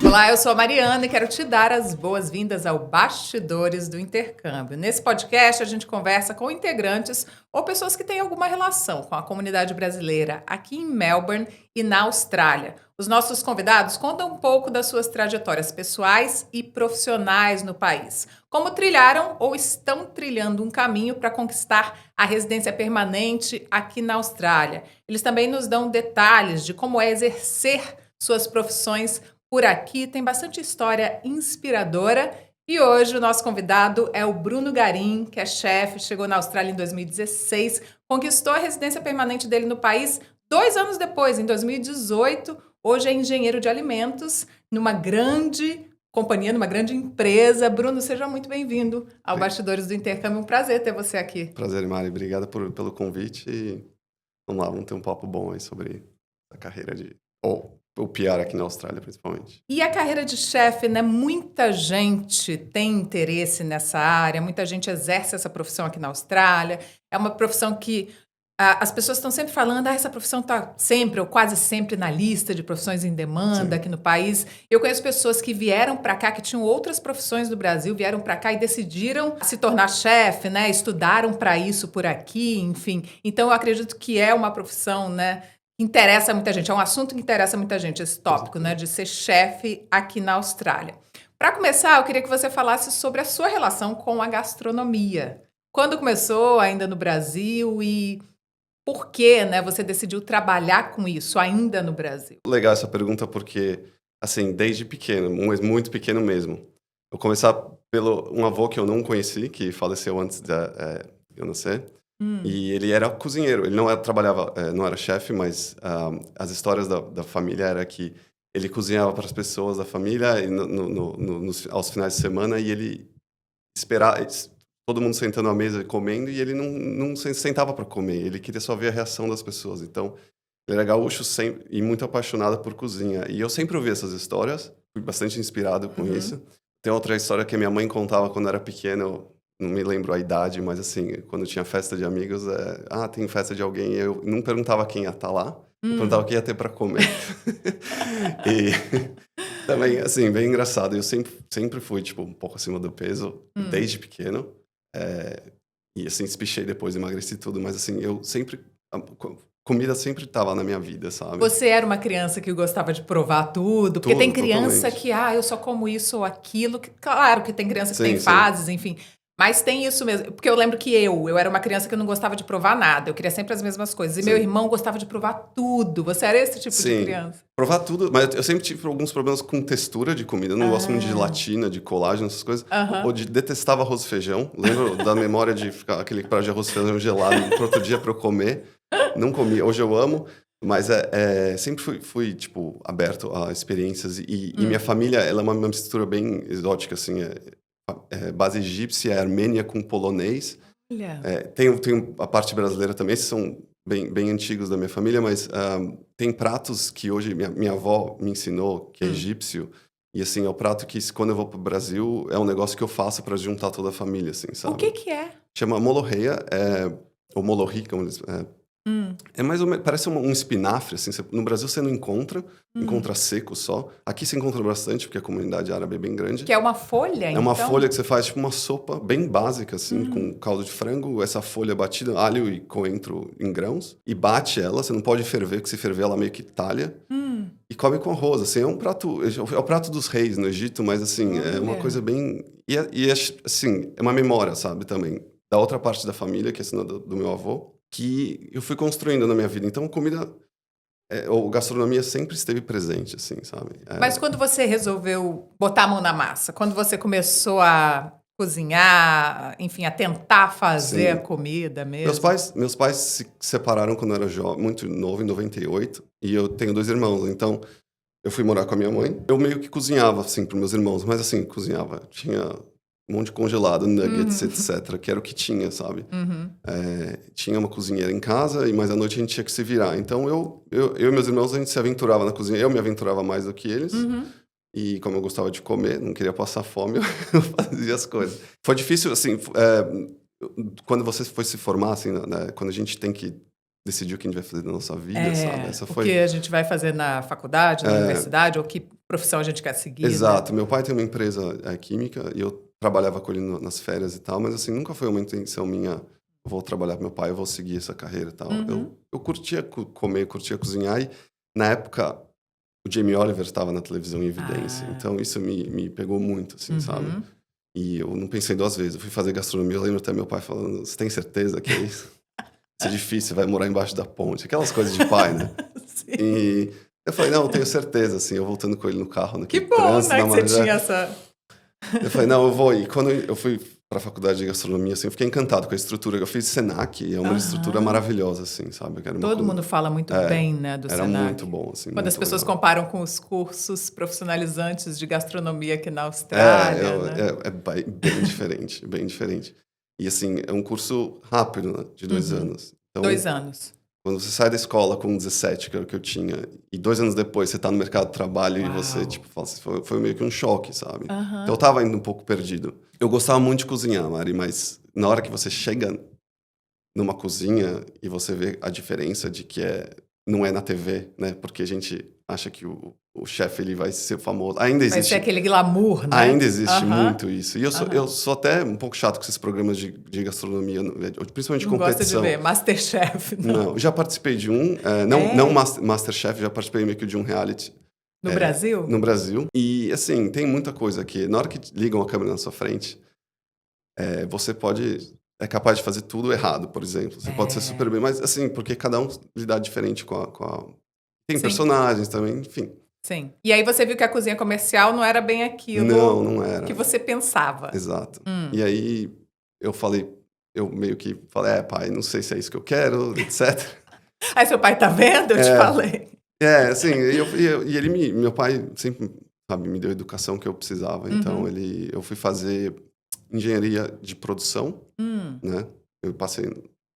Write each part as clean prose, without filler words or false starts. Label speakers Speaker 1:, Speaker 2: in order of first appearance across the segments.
Speaker 1: Olá, eu sou a Mariana e quero te dar as boas-vindas ao Bastidores do Intercâmbio. Nesse podcast, a gente conversa com integrantes ou pessoas que têm alguma relação com a comunidade brasileira aqui em Melbourne e na Austrália. Os nossos convidados contam um pouco das suas trajetórias pessoais e profissionais no país, como trilharam ou estão trilhando um caminho para conquistar a residência permanente aqui na Austrália. Eles também nos dão detalhes de como é exercer suas profissões por aqui. Tem bastante história inspiradora e hoje o nosso convidado é o Bruno Garim, que é chefe, chegou na Austrália em 2016, conquistou a residência permanente dele no país 2 anos depois, em 2018. Hoje é engenheiro de alimentos numa grande companhia, numa grande empresa. Bruno, seja muito bem-vindo ao Bastidores do Intercâmbio. Um prazer ter você aqui.
Speaker 2: Prazer, Mari. Obrigada pelo convite e vamos lá, vamos ter um papo bom aí sobre a carreira o PR aqui na Austrália, principalmente.
Speaker 1: E a carreira de chefe, né? Muita gente tem interesse nessa área, muita gente exerce essa profissão aqui na Austrália. É uma profissão que as pessoas estão sempre falando, essa profissão está sempre ou quase sempre na lista de profissões em demanda aqui no país. Eu conheço pessoas que vieram para cá, que tinham outras profissões do Brasil, vieram para cá e decidiram se tornar chefe, né? Estudaram para isso por aqui, enfim. Então, eu acredito que é uma profissão, né? Interessa muita gente, é um assunto que interessa muita gente, esse tópico, né, de ser chefe aqui na Austrália. Para começar, eu queria que você falasse sobre a sua relação com a gastronomia. Quando começou, ainda no Brasil, e por que, né, você decidiu trabalhar com isso ainda no Brasil?
Speaker 2: Legal essa pergunta porque, assim, desde pequeno, muito pequeno mesmo. Eu começar pelo um avô que eu não conheci, que faleceu antes de eu nascer. E ele era cozinheiro, ele não trabalhava, não era chefe, mas as histórias da família era que ele cozinhava para as pessoas da família e aos finais de semana, e ele esperava todo mundo sentando à mesa e comendo, e ele não se sentava para comer, ele queria só ver a reação das pessoas. Então, ele era gaúcho sempre, e muito apaixonado por cozinha. E eu sempre ouvi essas histórias, fui bastante inspirado com isso. Tem outra história que a minha mãe contava quando eu era pequeno. Não me lembro a idade, mas assim, quando tinha festa de amigos, tem festa de alguém, eu não perguntava quem ia estar lá, eu perguntava o que ia ter para comer. E também, assim, bem engraçado, eu sempre fui, tipo, um pouco acima do peso, desde pequeno, e assim, espichei depois, emagreci tudo, mas assim, comida sempre estava na minha vida, sabe?
Speaker 1: Você era uma criança que gostava de provar tudo? Porque tem criança
Speaker 2: totalmente.
Speaker 1: que, eu só como isso ou aquilo. Claro que tem criança que
Speaker 2: Sim,
Speaker 1: tem
Speaker 2: sim.
Speaker 1: fases, enfim. Mas tem isso mesmo. Porque eu lembro que eu era uma criança que eu não gostava de provar nada. Eu queria sempre as mesmas coisas. E meu irmão gostava de provar tudo. Você era esse tipo de criança?
Speaker 2: Provar tudo. Mas eu sempre tive alguns problemas com textura de comida. Eu não gosto muito de gelatina, de colágeno, essas coisas. Detestava arroz e feijão. Lembro da memória de ficar aquele prato de arroz e feijão gelado pro outro dia para eu comer. Não comia. Hoje eu amo. Mas sempre fui, tipo, aberto a experiências. E minha família, ela é uma mistura bem exótica, assim. Base egípcia, armênia com polonês.
Speaker 1: Olha.
Speaker 2: Tem a parte brasileira também, esses são bem antigos da minha família, mas tem pratos que hoje minha avó me ensinou, que é egípcio, e assim, é o prato que quando eu vou pro Brasil, é um negócio que eu faço para juntar toda a família, assim, sabe?
Speaker 1: O que é?
Speaker 2: Chama moloheia, ou molohi, como eles... É mais ou menos, parece um espinafre, assim, no Brasil você não encontra seco só. Aqui você encontra bastante, porque a comunidade árabe é bem grande.
Speaker 1: Que é uma folha,
Speaker 2: É uma folha que você faz, tipo uma sopa bem básica, assim, com caldo de frango, essa folha batida, alho e coentro em grãos, e bate ela, você não pode ferver, porque se ferver ela meio que talha, e come com arroz, assim, é o prato dos reis no Egito, mas assim, é uma coisa bem... E assim, é uma memória, sabe, também, da outra parte da família, que é assim, do meu avô, que eu fui construindo na minha vida. Então, comida, ou gastronomia sempre esteve presente, assim, sabe?
Speaker 1: Mas quando você resolveu botar a mão na massa, quando você começou a cozinhar, enfim, a tentar fazer a comida mesmo?
Speaker 2: Meus pais se separaram quando eu era muito novo, em 98, e eu tenho 2 irmãos, então eu fui morar com a minha mãe. Eu meio que cozinhava, assim, para meus irmãos, mas assim, cozinhava. Tinha um monte de congelado, nuggets, etc., que era o que tinha, sabe? Tinha uma cozinheira em casa, mas à noite a gente tinha que se virar. Então, eu e meus irmãos, a gente se aventurava na cozinha. Eu me aventurava mais do que eles. E como eu gostava de comer, não queria passar fome, eu fazia as coisas. Foi difícil, assim, quando você foi se formar, assim, né, quando a gente tem que decidir o que a gente vai fazer da nossa vida, sabe?
Speaker 1: O que a gente vai fazer na faculdade, na universidade, ou que profissão a gente quer seguir, né?
Speaker 2: Exato. Meu pai tem uma empresa química e eu trabalhava com ele nas férias e tal, mas assim, nunca foi uma intenção minha, eu vou trabalhar com meu pai, eu vou seguir essa carreira e tal. Eu curtia comer, curtia cozinhar e, na época, o Jamie Oliver estava na televisão em evidência. Então, isso me pegou muito, assim, sabe? E eu não pensei 2 vezes. Eu fui fazer gastronomia, eu lembro até meu pai falando, você tem certeza que é isso? Isso é difícil, você vai morar embaixo da ponte. Aquelas coisas de pai, né?
Speaker 1: Sim.
Speaker 2: E eu falei, não, eu tenho certeza, assim. Eu voltando com ele no carro, no
Speaker 1: Que bom,
Speaker 2: trânsito,
Speaker 1: né, que você tinha essa...
Speaker 2: Eu falei, não, eu vou. E quando eu fui para a faculdade de gastronomia, assim, eu fiquei encantado com a estrutura. Eu fiz Senac, e é uma estrutura maravilhosa, assim, sabe?
Speaker 1: Todo mundo fala muito bem, né, do
Speaker 2: Era
Speaker 1: Senac.
Speaker 2: muito bom, assim.
Speaker 1: Quando
Speaker 2: muito
Speaker 1: as pessoas
Speaker 2: legal.
Speaker 1: comparam com os cursos profissionalizantes de gastronomia aqui na Austrália, né?
Speaker 2: É bem diferente, bem diferente. E, assim, é um curso rápido, né, de 2 anos. Então,
Speaker 1: 2 anos.
Speaker 2: quando você sai da escola com 17, que era o que eu tinha, e 2 anos depois você tá no mercado de trabalho e você, tipo, fala assim, foi meio que um choque, sabe? Então eu tava indo um pouco perdido. Eu gostava muito de cozinhar, Mari, mas na hora que você chega numa cozinha e você vê a diferença de que não é na TV, né? Porque a gente acha que o chefe ele vai ser famoso. Ainda existe.
Speaker 1: Vai ser aquele glamour, né?
Speaker 2: Ainda existe muito isso. E eu sou até um pouco chato com esses programas de gastronomia, principalmente
Speaker 1: não
Speaker 2: competição.
Speaker 1: Não gosta de ver Masterchef,
Speaker 2: Não, já participei de um. Não Masterchef, já participei meio que de um reality.
Speaker 1: No Brasil?
Speaker 2: No Brasil. E, assim, tem muita coisa aqui. Na hora que ligam a câmera na sua frente, você é capaz de fazer tudo errado, por exemplo. Você pode ser super bem, mas, assim, porque cada um lida diferente com a... Tem
Speaker 1: Sim.
Speaker 2: personagens também, enfim.
Speaker 1: Sim. E aí você viu que a cozinha comercial não era bem aquilo
Speaker 2: não era.
Speaker 1: que você pensava.
Speaker 2: Exato. E aí eu meio que falei, pai, não sei se é isso que eu quero, etc.
Speaker 1: Aí seu pai tá vendo? Eu te falei.
Speaker 2: Assim, meu pai sempre, sabe, me deu a educação que eu precisava. Então, eu fui fazer engenharia de produção, né? Eu passei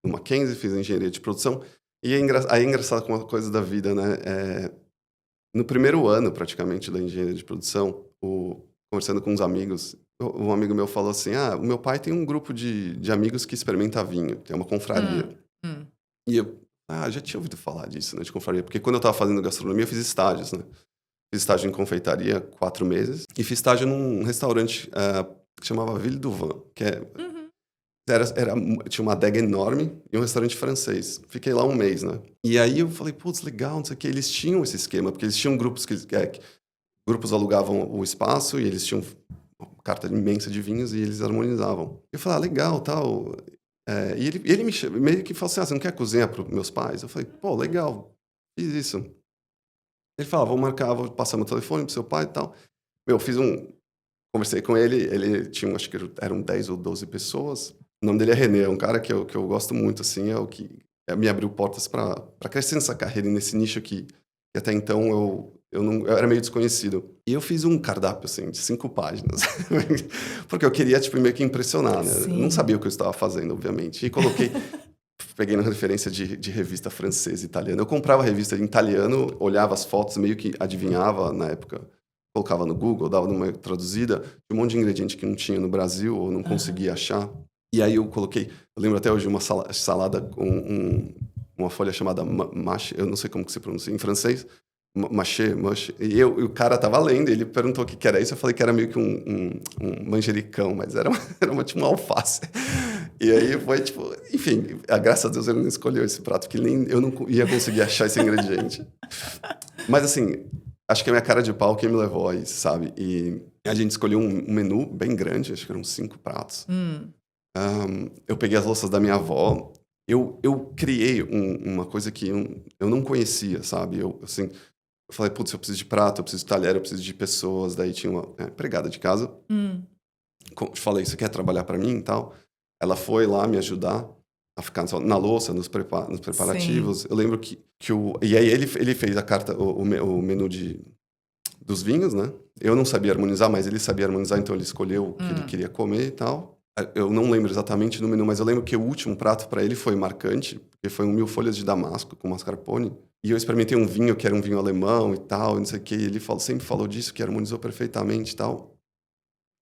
Speaker 2: no Mackenzie, fiz engenharia de produção. E aí é engraçado com uma coisa da vida, né? No primeiro ano, praticamente, da engenharia de produção, conversando com uns amigos, um amigo meu falou assim, o meu pai tem um grupo de amigos que experimenta vinho, tem uma confraria. E eu já tinha ouvido falar disso, né, de confraria, porque quando eu estava fazendo gastronomia, eu fiz estágios, né? Fiz estágio em confeitaria 4 meses e fiz estágio num restaurante que chamava Ville du Vin, que tinha uma adega enorme e um restaurante francês. Fiquei lá 1 mês, né? E aí eu falei, putz, legal, não sei o que. Eles tinham esse esquema, porque eles tinham grupos grupos alugavam o espaço e eles tinham uma carta imensa de vinhos e eles harmonizavam. Eu falei, legal, tal... E ele meio que falou assim, você não quer cozinhar para os meus pais? Eu falei, pô, legal, fiz isso. Ele falou, vou marcar, vou passar meu telefone pro seu pai e tal. Conversei com ele tinha, acho que eram 10 ou 12 pessoas. O nome dele é René, é um cara que eu gosto muito, assim, é o que me abriu portas para crescer nessa carreira, nesse nicho que até então eu era meio desconhecido. E eu fiz um cardápio, assim, de 5 páginas. Porque eu queria, tipo, meio que impressionar, né? Eu não sabia o que eu estava fazendo, obviamente. E peguei na referência de revista francesa e italiana. Eu comprava revista em italiano, olhava as fotos, meio que adivinhava na época. Colocava no Google, dava uma traduzida. Tinha um monte de ingrediente que não tinha no Brasil ou não conseguia achar. E aí eu lembro até hoje, uma salada com uma folha chamada mâche, eu não sei como que se pronuncia em francês. Mâche. E o cara tava lendo, ele perguntou o que era isso, eu falei que era meio que um manjericão, mas era tipo uma alface. E aí foi tipo, enfim, graças a Deus ele não escolheu esse prato, porque eu não ia conseguir achar esse ingrediente. Mas assim, acho que é a minha cara de pau que me levou a isso, sabe? E a gente escolheu um menu bem grande, acho que eram 5 pratos. Eu peguei as louças da minha avó, eu criei uma coisa que eu não conhecia, sabe? Eu falei, putz, eu preciso de prato, eu preciso de talher, eu preciso de pessoas. Daí tinha uma empregada de casa. Falei, você quer trabalhar para mim e tal? Ela foi lá me ajudar a ficar na louça, nos preparativos. Sim. Eu lembro e aí ele fez a carta, o menu dos vinhos, né? Eu não sabia harmonizar, mas ele sabia harmonizar, então ele escolheu o que ele queria comer e tal. Eu não lembro exatamente do menu, mas eu lembro que o último prato para ele foi marcante, porque foi 1000 folhas de damasco com mascarpone. E eu experimentei um vinho que era um vinho alemão e tal, não sei o que. E ele sempre falou disso, que harmonizou perfeitamente e tal.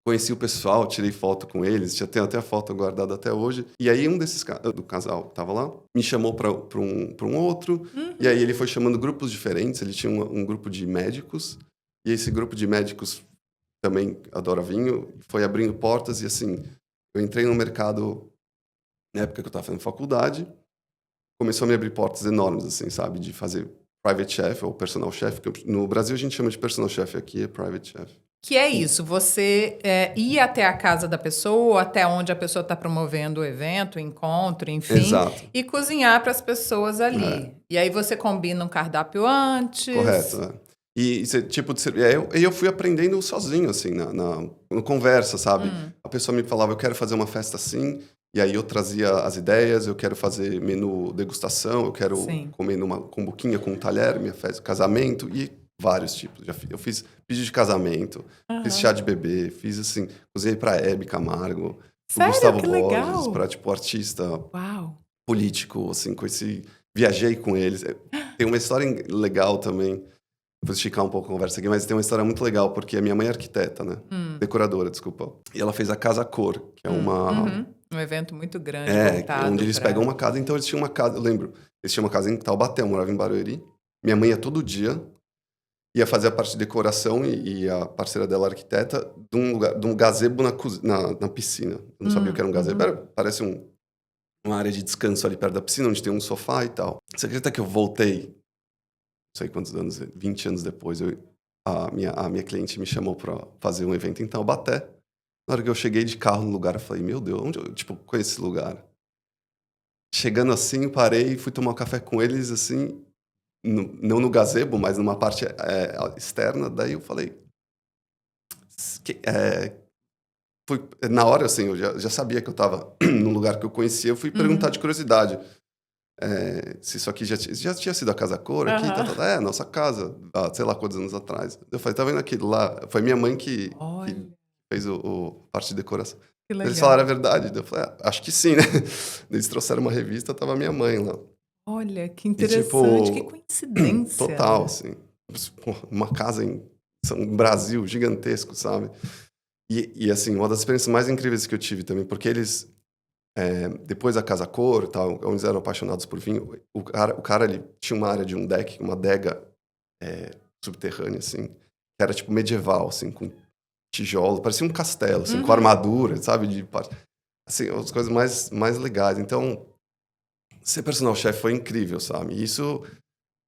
Speaker 2: Conheci o pessoal, tirei foto com eles, já tenho até a foto guardada até hoje. E aí um desses do casal que tava lá me chamou para um outro. E aí ele foi chamando grupos diferentes. Ele tinha um grupo de médicos, E esse grupo de médicos também adora vinho, foi abrindo portas e assim, eu entrei no mercado na época que eu estava fazendo faculdade, começou a me abrir portas enormes, assim, sabe? De fazer private chef ou personal chef, que no Brasil a gente chama de personal chef, aqui é private chef.
Speaker 1: Que é isso, você ir até a casa da pessoa, até onde a pessoa está promovendo o evento, o encontro, enfim,
Speaker 2: Exato.
Speaker 1: e cozinhar para as pessoas ali.
Speaker 2: É.
Speaker 1: E aí você combina um cardápio antes.
Speaker 2: Correto, é. E esse tipo de serviço. Eu fui aprendendo sozinho, assim, no conversa, sabe? A pessoa me falava, eu quero fazer uma festa assim, e aí eu trazia as ideias, eu quero fazer menu degustação, eu quero
Speaker 1: Sim.
Speaker 2: comer numa cumbuquinha com um talher, minha festa, casamento, e vários tipos. Eu fiz pedido de casamento, fiz chá de bebê, fiz assim, cozinhei pra Hebe Camargo, pro
Speaker 1: Sério?
Speaker 2: Gustavo
Speaker 1: Que
Speaker 2: Borges,
Speaker 1: legal.
Speaker 2: pra, tipo, artista
Speaker 1: Uau.
Speaker 2: político, assim, com esse... Viajei com eles. Tem uma história legal também. Vou esticar um pouco a conversa aqui, mas tem uma história muito legal, porque a minha mãe é arquiteta, né? Decoradora, desculpa. E ela fez a Casa Cor, que é uma...
Speaker 1: Um evento muito grande,
Speaker 2: onde eles pegam uma casa. Então, eles tinham uma casa... Eu lembro, eles tinham uma casa em Taubaté, eu morava em Barueri. Minha mãe ia todo dia, ia fazer a parte de decoração e a parceira dela, arquiteta, de um gazebo na piscina. Eu não sabia o que era um gazebo. Parece uma área de descanso ali perto da piscina, onde tem um sofá e tal. Você acredita que eu voltei, não sei quantos anos, 20 anos depois, a minha cliente me chamou para fazer um evento em Taubaté. Na hora que eu cheguei de carro no lugar, eu falei, meu Deus, onde eu, tipo, conheço esse lugar? Chegando assim, parei, fui tomar um café com eles, assim, não no gazebo, mas numa parte externa. Daí eu falei... na hora, assim, eu já sabia que eu estava num lugar que eu conhecia. Eu fui perguntar de curiosidade se isso aqui já tinha sido a Casa Cor aqui. Nossa casa, há sei lá quantos anos atrás. Eu falei, tá vendo aquilo lá? Foi minha mãe que fez parte de decoração.
Speaker 1: Que legal.
Speaker 2: Eles falaram a verdade. Eu falei, acho que sim, né? Eles trouxeram uma revista, tava minha mãe lá.
Speaker 1: Olha, que interessante, que coincidência.
Speaker 2: Total,
Speaker 1: né?
Speaker 2: assim. Uma casa em Brasil, gigantesco, sabe? E, assim, uma das experiências mais incríveis que eu tive também, porque eles, depois da Casa Cor, tal, onde eles eram apaixonados por vinho, o cara ele tinha uma área de um deck, uma adega subterrânea, assim, que era tipo medieval, assim, com tijolo, parecia um castelo, assim, com armadura, sabe? Assim, as coisas mais legais. Então, ser personal chef foi incrível, sabe? E isso...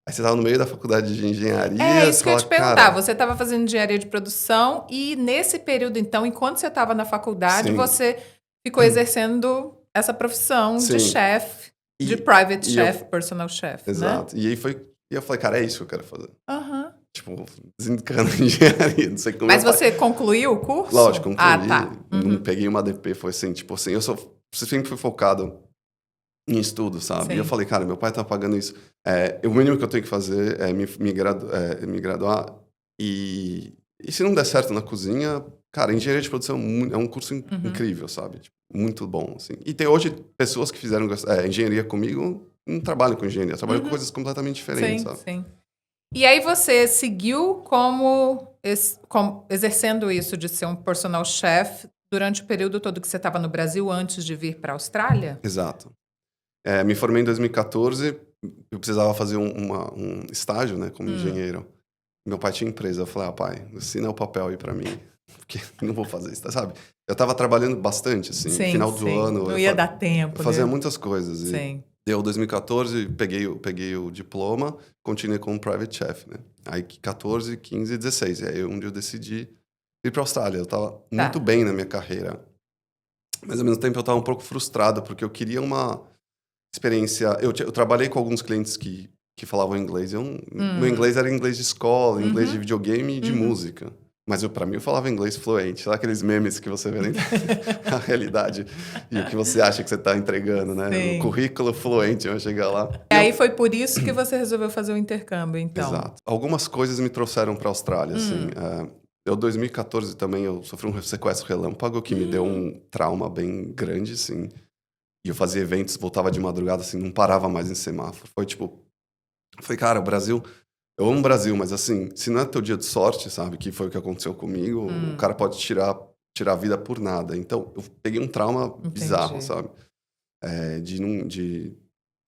Speaker 2: Aí você estava no meio da faculdade de engenharia...
Speaker 1: isso que eu ia te perguntar. Você estava fazendo engenharia de produção e nesse período, então, enquanto você estava na faculdade,
Speaker 2: Sim.
Speaker 1: você ficou exercendo essa profissão de chefe, de private chef, personal chef,
Speaker 2: exato.
Speaker 1: Né?
Speaker 2: E aí eu falei, cara, é isso que eu quero fazer.
Speaker 1: Tipo,
Speaker 2: desencana engenharia, não sei como...
Speaker 1: Mas você concluiu o curso?
Speaker 2: Lógico, concluí.
Speaker 1: Tá.
Speaker 2: Não peguei uma ADP, foi assim, tipo assim, eu sempre fui focado em estudo, sabe?
Speaker 1: Sim.
Speaker 2: E eu falei, cara, meu pai tá pagando isso. O mínimo que eu tenho que fazer é me graduar. E se não der certo na cozinha, cara, engenharia de produção é um curso incrível, sabe? Tipo, muito bom, assim. E tem hoje pessoas que fizeram engenharia comigo, não trabalham com engenharia, trabalham com coisas completamente diferentes, sabe?
Speaker 1: Sim. E aí você seguiu como exercendo isso de ser um personal chef durante o período todo que você estava no Brasil antes de vir para a Austrália?
Speaker 2: Exato. Me formei em 2014, eu precisava fazer um estágio, né, como engenheiro. Meu pai tinha empresa, eu falei, pai, assina o papel aí pra mim, porque não vou fazer isso, sabe? Eu tava trabalhando bastante, assim, no final do ano.
Speaker 1: Não ia dar tempo,
Speaker 2: eu fazia
Speaker 1: né?
Speaker 2: muitas coisas.
Speaker 1: Sim.
Speaker 2: Deu 2014, peguei o diploma, continuei como private chef, né? Aí 14, 15, 16, e aí um dia eu decidi ir pra Austrália. Eu tava muito bem na minha carreira, mas ao mesmo tempo eu tava um pouco frustrado, porque eu queria uma experiência... Eu trabalhei com alguns clientes que falavam inglês. Meu inglês era inglês de escola, inglês de videogame e de música. Mas pra mim eu falava inglês fluente. Sabe aqueles memes que você vê na realidade e o que você acha que você tá entregando, né?
Speaker 1: Sim.
Speaker 2: O currículo fluente, vai chegar lá.
Speaker 1: E aí foi por isso que você resolveu fazer o intercâmbio, então?
Speaker 2: Exato. Algumas coisas me trouxeram pra Austrália, assim. Em 2014 também eu sofri um sequestro relâmpago que me deu um trauma bem grande, assim. E eu fazia eventos, voltava de madrugada, assim, não parava mais em semáforo. Falei, cara, o Brasil... Eu amo o Brasil, mas assim, se não é teu dia de sorte, sabe? Que foi o que aconteceu comigo, o cara pode tirar a vida por nada. Então, eu peguei um trauma bizarro, sabe?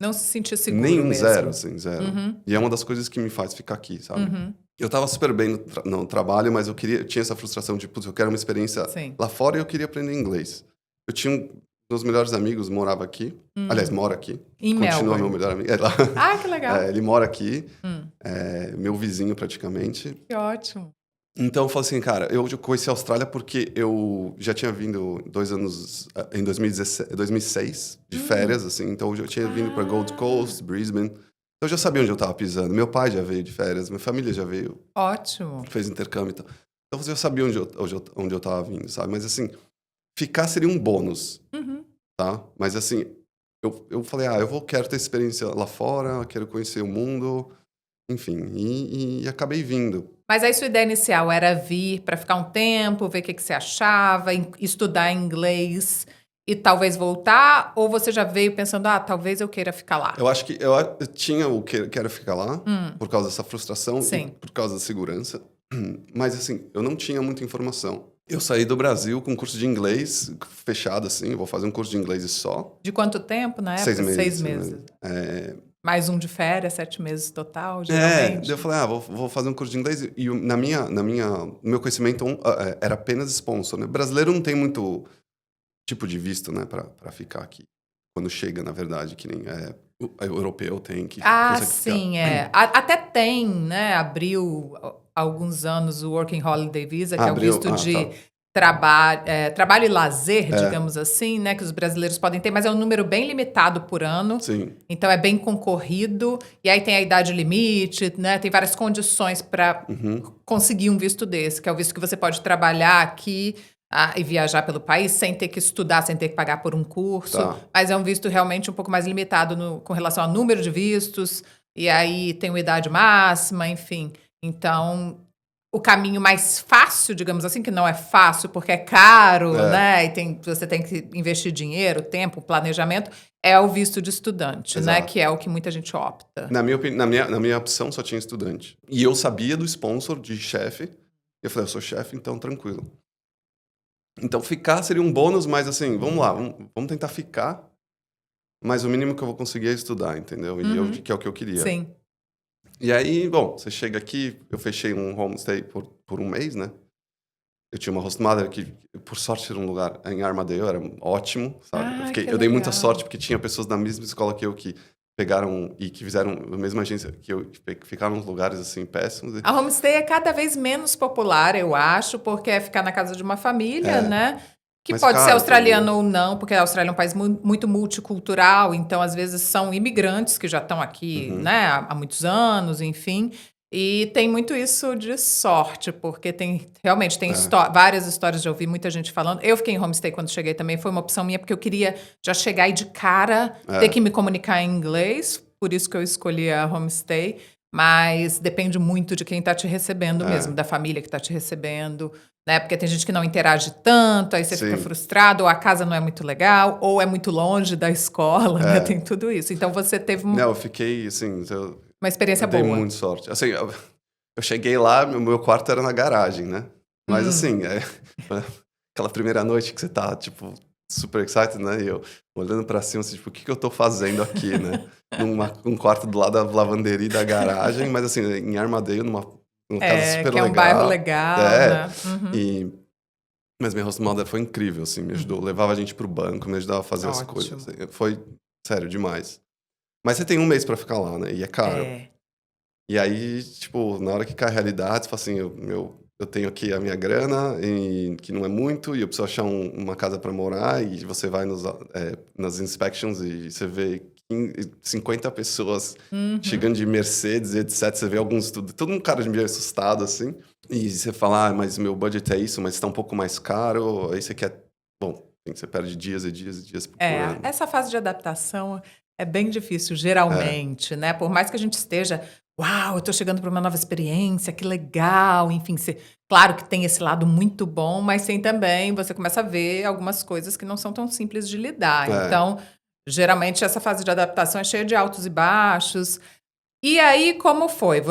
Speaker 1: Não se sentiu seguro
Speaker 2: Nenhum,
Speaker 1: mesmo.
Speaker 2: zero, assim, zero. E é uma das coisas que me faz ficar aqui, sabe? Eu tava super bem no trabalho, mas eu tinha essa frustração de, putz, eu quero uma experiência lá fora e eu queria aprender inglês. Eu tinha um dos melhores amigos, morava aqui. Aliás, mora aqui.
Speaker 1: Em
Speaker 2: Continua
Speaker 1: Melbourne.
Speaker 2: meu melhor amigo. É lá.
Speaker 1: Ah, que legal.
Speaker 2: Ele mora aqui. Meu vizinho, praticamente.
Speaker 1: Que ótimo.
Speaker 2: Então, eu falei assim, cara, eu conheci a Austrália porque eu já tinha vindo 2 anos, em 2006, de férias, assim. Então, eu já tinha vindo para Gold Coast, Brisbane. Eu já sabia onde eu estava pisando. Meu pai já veio de férias, minha família já veio.
Speaker 1: Ótimo.
Speaker 2: Fez intercâmbio e tal. Então, eu já sabia onde eu estava vindo, sabe? Mas, assim, ficar seria um bônus, tá? Mas, assim, eu falei, quero ter experiência lá fora, quero conhecer o mundo, enfim. E acabei vindo.
Speaker 1: Mas aí sua ideia inicial era vir para ficar um tempo, ver o que você achava, estudar inglês e talvez voltar? Ou você já veio pensando, talvez eu queira ficar lá?
Speaker 2: Eu acho que eu tinha o que quero ficar lá, por causa dessa frustração e por causa da segurança. Mas, assim, eu não tinha muita informação. Eu saí do Brasil com um curso de inglês fechado, assim, vou fazer um curso de inglês e só.
Speaker 1: De quanto tempo na época?
Speaker 2: 6 meses.
Speaker 1: 6 meses. Mais um de férias, 7 meses total, geralmente.
Speaker 2: Eu falei, vou fazer um curso de inglês. E no meu conhecimento era apenas sponsor, né? Brasileiro não tem muito tipo de visto, né, pra ficar aqui. Quando chega, na verdade, que nem o europeu tem que...
Speaker 1: sim, Até tem, né? Abriu há alguns anos o Working Holiday Visa, que é o visto de... trabalho e lazer, digamos assim, né, que os brasileiros podem ter, mas é um número bem limitado por ano.
Speaker 2: Sim.
Speaker 1: Então é bem concorrido. E aí tem a idade limite, né? Tem várias condições para conseguir um visto desse, que é o visto que você pode trabalhar aqui e viajar pelo país sem ter que estudar, sem ter que pagar por um curso.
Speaker 2: Tá.
Speaker 1: Mas é um visto realmente um pouco mais limitado com relação ao número de vistos. E aí tem uma idade máxima, enfim. Então... O caminho mais fácil, digamos assim, que não é fácil porque é caro, né? E você tem que investir dinheiro, tempo, planejamento, é o visto de estudante, né? Que é o que muita gente opta.
Speaker 2: Na minha opção só tinha estudante. E eu sabia do sponsor, de chefe. Eu falei, eu sou chefe, então tranquilo. Então ficar seria um bônus, mas assim, vamos lá, vamos tentar ficar. Mas o mínimo que eu vou conseguir é estudar, entendeu? E que é o que eu queria.
Speaker 1: Sim.
Speaker 2: E aí, bom, você chega aqui, eu fechei um homestay por um mês, né? Eu tinha uma host mother que, por sorte, era um lugar em Armadale, era ótimo, sabe? Eu dei muita sorte, porque tinha pessoas da mesma escola que eu que pegaram e que fizeram a mesma agência que eu, que ficaram nos lugares, assim, péssimos.
Speaker 1: A homestay é cada vez menos popular, eu acho, porque é ficar na casa de uma família, né? Que mas pode ser australiano ou não, porque a Austrália é um país muito multicultural, então às vezes são imigrantes que já estão aqui, né, há muitos anos, enfim. E tem muito isso de sorte, porque realmente tem várias histórias, já ouvi muita gente falando. Eu fiquei em homestay quando cheguei também, foi uma opção minha, porque eu queria já chegar e de cara ter que me comunicar em inglês, por isso que eu escolhi a homestay. Mas depende muito de quem está te recebendo mesmo, da família que está te recebendo, né? Porque tem gente que não interage tanto, aí você fica frustrado, ou a casa não é muito legal, ou é muito longe da escola, né? Tem tudo isso. Então você teve
Speaker 2: Não, eu fiquei, assim...
Speaker 1: uma experiência boa.
Speaker 2: Eu dei muita sorte. Assim, eu cheguei lá, meu quarto era na garagem, né? Mas assim, aquela primeira noite que você tá, tipo, super excited, né? E eu olhando pra cima, assim, tipo, o que eu tô fazendo aqui, né? Um quarto do lado da lavanderia e da garagem, mas assim, em Armadale, numa casa super legal. Que é
Speaker 1: um bairro legal, né?
Speaker 2: Mas minha host mother foi incrível, assim, me ajudou. Levava a gente pro banco, me ajudava a fazer as coisas. Assim, foi, sério, demais. Mas você tem um mês pra ficar lá, né? E é caro. E aí, tipo, na hora que cai a realidade, você fala assim, eu tenho aqui a minha grana, que não é muito, e eu preciso achar uma casa pra morar, e você vai nas inspections e você vê 50 pessoas chegando de Mercedes, etc. Você vê alguns... Todo um cara meio assustado, assim. E você fala, mas meu budget é isso, mas está um pouco mais caro. Aí você quer... Bom, você perde dias e dias e dias procurando.
Speaker 1: Essa fase de adaptação é bem difícil, geralmente, né? Por mais que a gente esteja... Uau, eu estou chegando para uma nova experiência, que legal. Enfim, claro que tem esse lado muito bom, mas tem também... Você começa a ver algumas coisas que não são tão simples de lidar. Então... Geralmente, essa fase de adaptação é cheia de altos e baixos. E aí, como foi?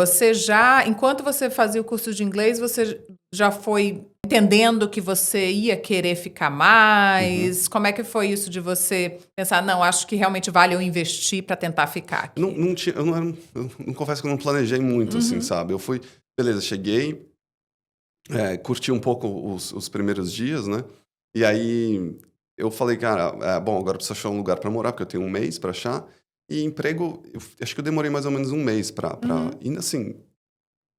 Speaker 1: Enquanto você fazia o curso de inglês, você já foi entendendo que você ia querer ficar mais? Como é que foi isso de você pensar, não, acho que realmente vale eu investir para tentar ficar aqui?
Speaker 2: Eu não confesso que eu não planejei muito, assim, sabe? Eu fui, beleza, cheguei, curti um pouco os primeiros dias, né? E aí eu falei, cara, bom, agora eu preciso achar um lugar para morar, porque eu tenho um mês para achar. E emprego, acho que eu demorei mais ou menos um mês para ir, assim,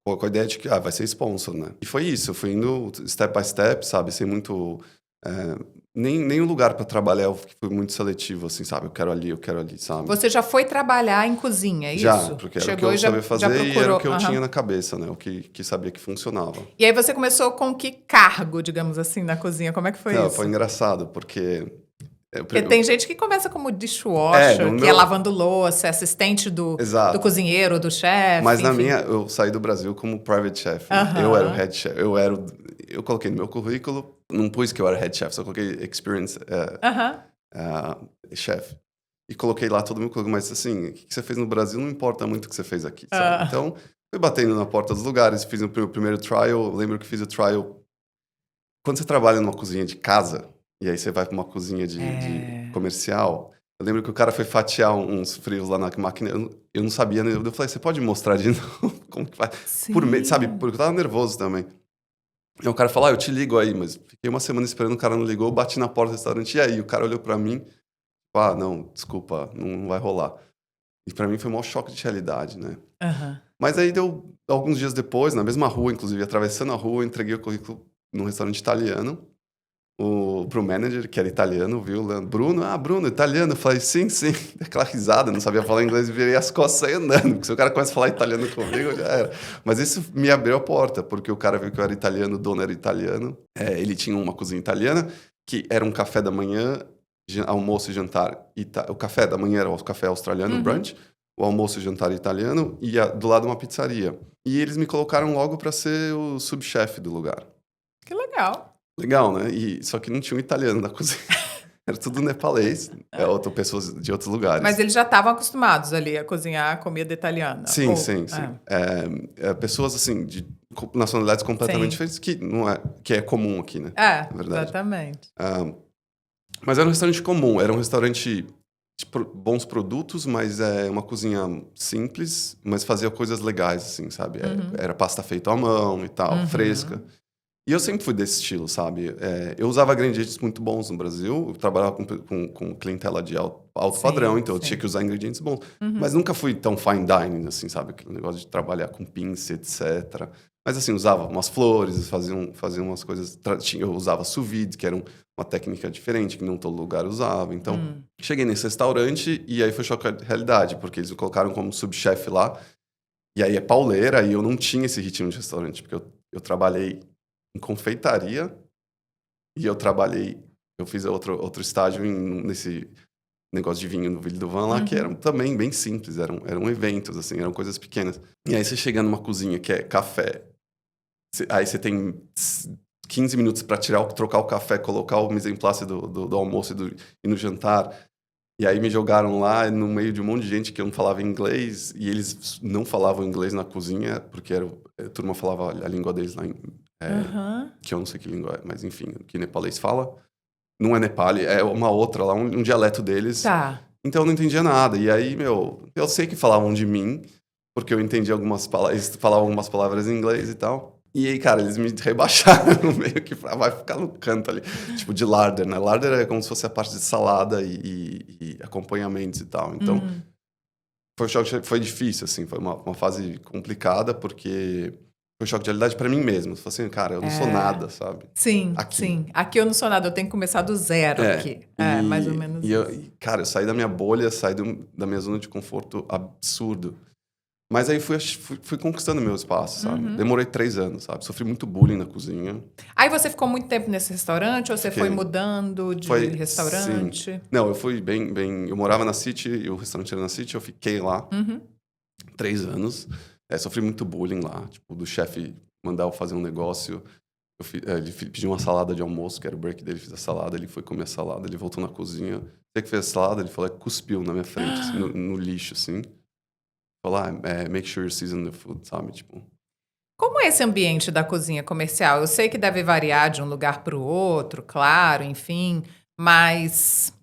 Speaker 2: com a ideia de que vai ser sponsor, né? E foi isso, eu fui indo step by step, sabe? Sem muito... nem um lugar para trabalhar eu fui muito seletivo, assim, sabe? Eu quero ali, sabe?
Speaker 1: Você já foi trabalhar em cozinha, é isso?
Speaker 2: Já, porque era o que eu sabia fazer e era o que eu tinha na cabeça, né? O que sabia que funcionava.
Speaker 1: E aí você começou com que cargo, digamos assim, na cozinha? Como é que foi isso?
Speaker 2: Foi engraçado, porque...
Speaker 1: Porque tem gente que começa como dishwasher, que é lavando louça, assistente do cozinheiro, do chefe.
Speaker 2: Mas na minha, eu saí do Brasil como private chef. Eu era o head chef. Eu coloquei no meu currículo, não pus que eu era head chef, só coloquei experience chef. E coloquei lá todo o meu currículo, mas assim, o que você fez no Brasil não importa muito o que você fez aqui, sabe? Então, fui batendo na porta dos lugares, fiz o meu primeiro trial, lembro que fiz o trial... Quando você trabalha numa cozinha de casa... E aí você vai para uma cozinha de comercial. Eu lembro que o cara foi fatiar uns frios lá na máquina. Eu não sabia, né? Eu falei, você pode mostrar de novo como que faz? Por medo, sabe? Porque eu tava nervoso também. E o cara falou, eu te ligo aí. Mas fiquei uma semana esperando, o cara não ligou. Eu bati na porta do restaurante. E aí? O cara olhou para mim. Não, desculpa, não vai rolar. E para mim foi um maior choque de realidade, né? Mas aí deu alguns dias depois, na mesma rua, inclusive, atravessando a rua, eu entreguei o currículo num restaurante italiano. Pro manager, que era italiano, viu? Bruno, italiano. Eu falei, sim. Aquela risada, não sabia falar inglês, virei as costas e saí andando. Porque se o cara começa a falar italiano comigo, já era. Mas isso me abriu a porta, porque o cara viu que eu era italiano, o dono era italiano. Ele tinha uma cozinha italiana, que era um café da manhã, almoço e jantar. O café da manhã era o café australiano, brunch. O almoço e jantar italiano. E do lado uma pizzaria. E eles me colocaram logo para ser o subchefe do lugar.
Speaker 1: Que legal.
Speaker 2: Legal, né? Só que não tinha um italiano na cozinha. Era tudo nepalês, pessoas de outros lugares.
Speaker 1: Mas eles já estavam acostumados ali a cozinhar comida italiana?
Speaker 2: Sim. Pessoas, assim, de nacionalidades completamente diferentes, que é comum aqui, né?
Speaker 1: Na verdade. Exatamente.
Speaker 2: Mas era um restaurante comum, era um restaurante de bons produtos, mas uma cozinha simples, mas fazia coisas legais, assim, sabe? Era pasta feita à mão e tal, fresca. E eu sempre fui desse estilo, sabe? Eu usava ingredientes muito bons no Brasil. Eu trabalhava com clientela de alto padrão, então eu tinha que usar ingredientes bons. Mas nunca fui tão fine dining, assim, sabe? Aquele negócio de trabalhar com pinça, etc. Mas, assim, usava umas flores, fazia umas coisas... Eu usava sous vide, que era uma técnica diferente, que não todo lugar usava. Então, cheguei nesse restaurante e aí foi choque de realidade, porque eles me colocaram como subchefe lá. E aí é pauleira, e eu não tinha esse ritmo de restaurante, porque eu trabalhei em confeitaria, e eu fiz outro estágio nesse negócio de vinho no Ville do Vin lá, que eram também bem simples, eram eventos, assim, eram coisas pequenas. E aí você chega numa cozinha que é café, aí você tem 15 minutos para trocar o café, colocar o mise en place do almoço e no jantar, e aí me jogaram lá no meio de um monte de gente que não falava inglês, e eles não falavam inglês na cozinha, porque a turma falava a língua deles lá que eu não sei que língua é, mas enfim, que nepalês fala. Não é Nepali, é uma outra lá, um dialeto deles.
Speaker 1: Tá.
Speaker 2: Então eu não entendia nada. E aí, eu sei que falavam de mim, porque eu entendi algumas palavras, eles falavam algumas palavras em inglês e tal. E aí, cara, eles me rebaixaram meio que vai ficar no canto ali. Tipo, de larder, né? Larder é como se fosse a parte de salada e acompanhamentos e tal. Então, foi difícil, assim, foi uma fase complicada, porque... Foi um choque de realidade pra mim mesmo. Eu falei assim, cara, eu não sou nada, sabe?
Speaker 1: Sim. Aqui eu não sou nada, eu tenho que começar do zero aqui. Mais ou menos isso.
Speaker 2: Cara, eu saí da minha bolha, saí da minha zona de conforto absurdo. Mas aí fui conquistando meu espaço, sabe? Demorei 3 anos, sabe? Sofri muito bullying na cozinha.
Speaker 1: Aí você ficou muito tempo nesse restaurante ou você foi mudando de restaurante?
Speaker 2: Sim. Não, eu fui bem... Eu morava na City e o restaurante era na City, eu fiquei lá 3 anos. Sofri muito bullying lá, tipo, do chefe mandar eu fazer um negócio. Ele pediu uma salada de almoço, que era o break dele, fiz a salada, ele foi comer a salada, ele voltou na cozinha. Você que fez a salada, ele falou, cuspiu na minha frente, assim, no lixo, assim. Falou, make sure you season the food, sabe, tipo...
Speaker 1: Como é esse ambiente da cozinha comercial? Eu sei que deve variar de um lugar para o outro, claro, enfim, mas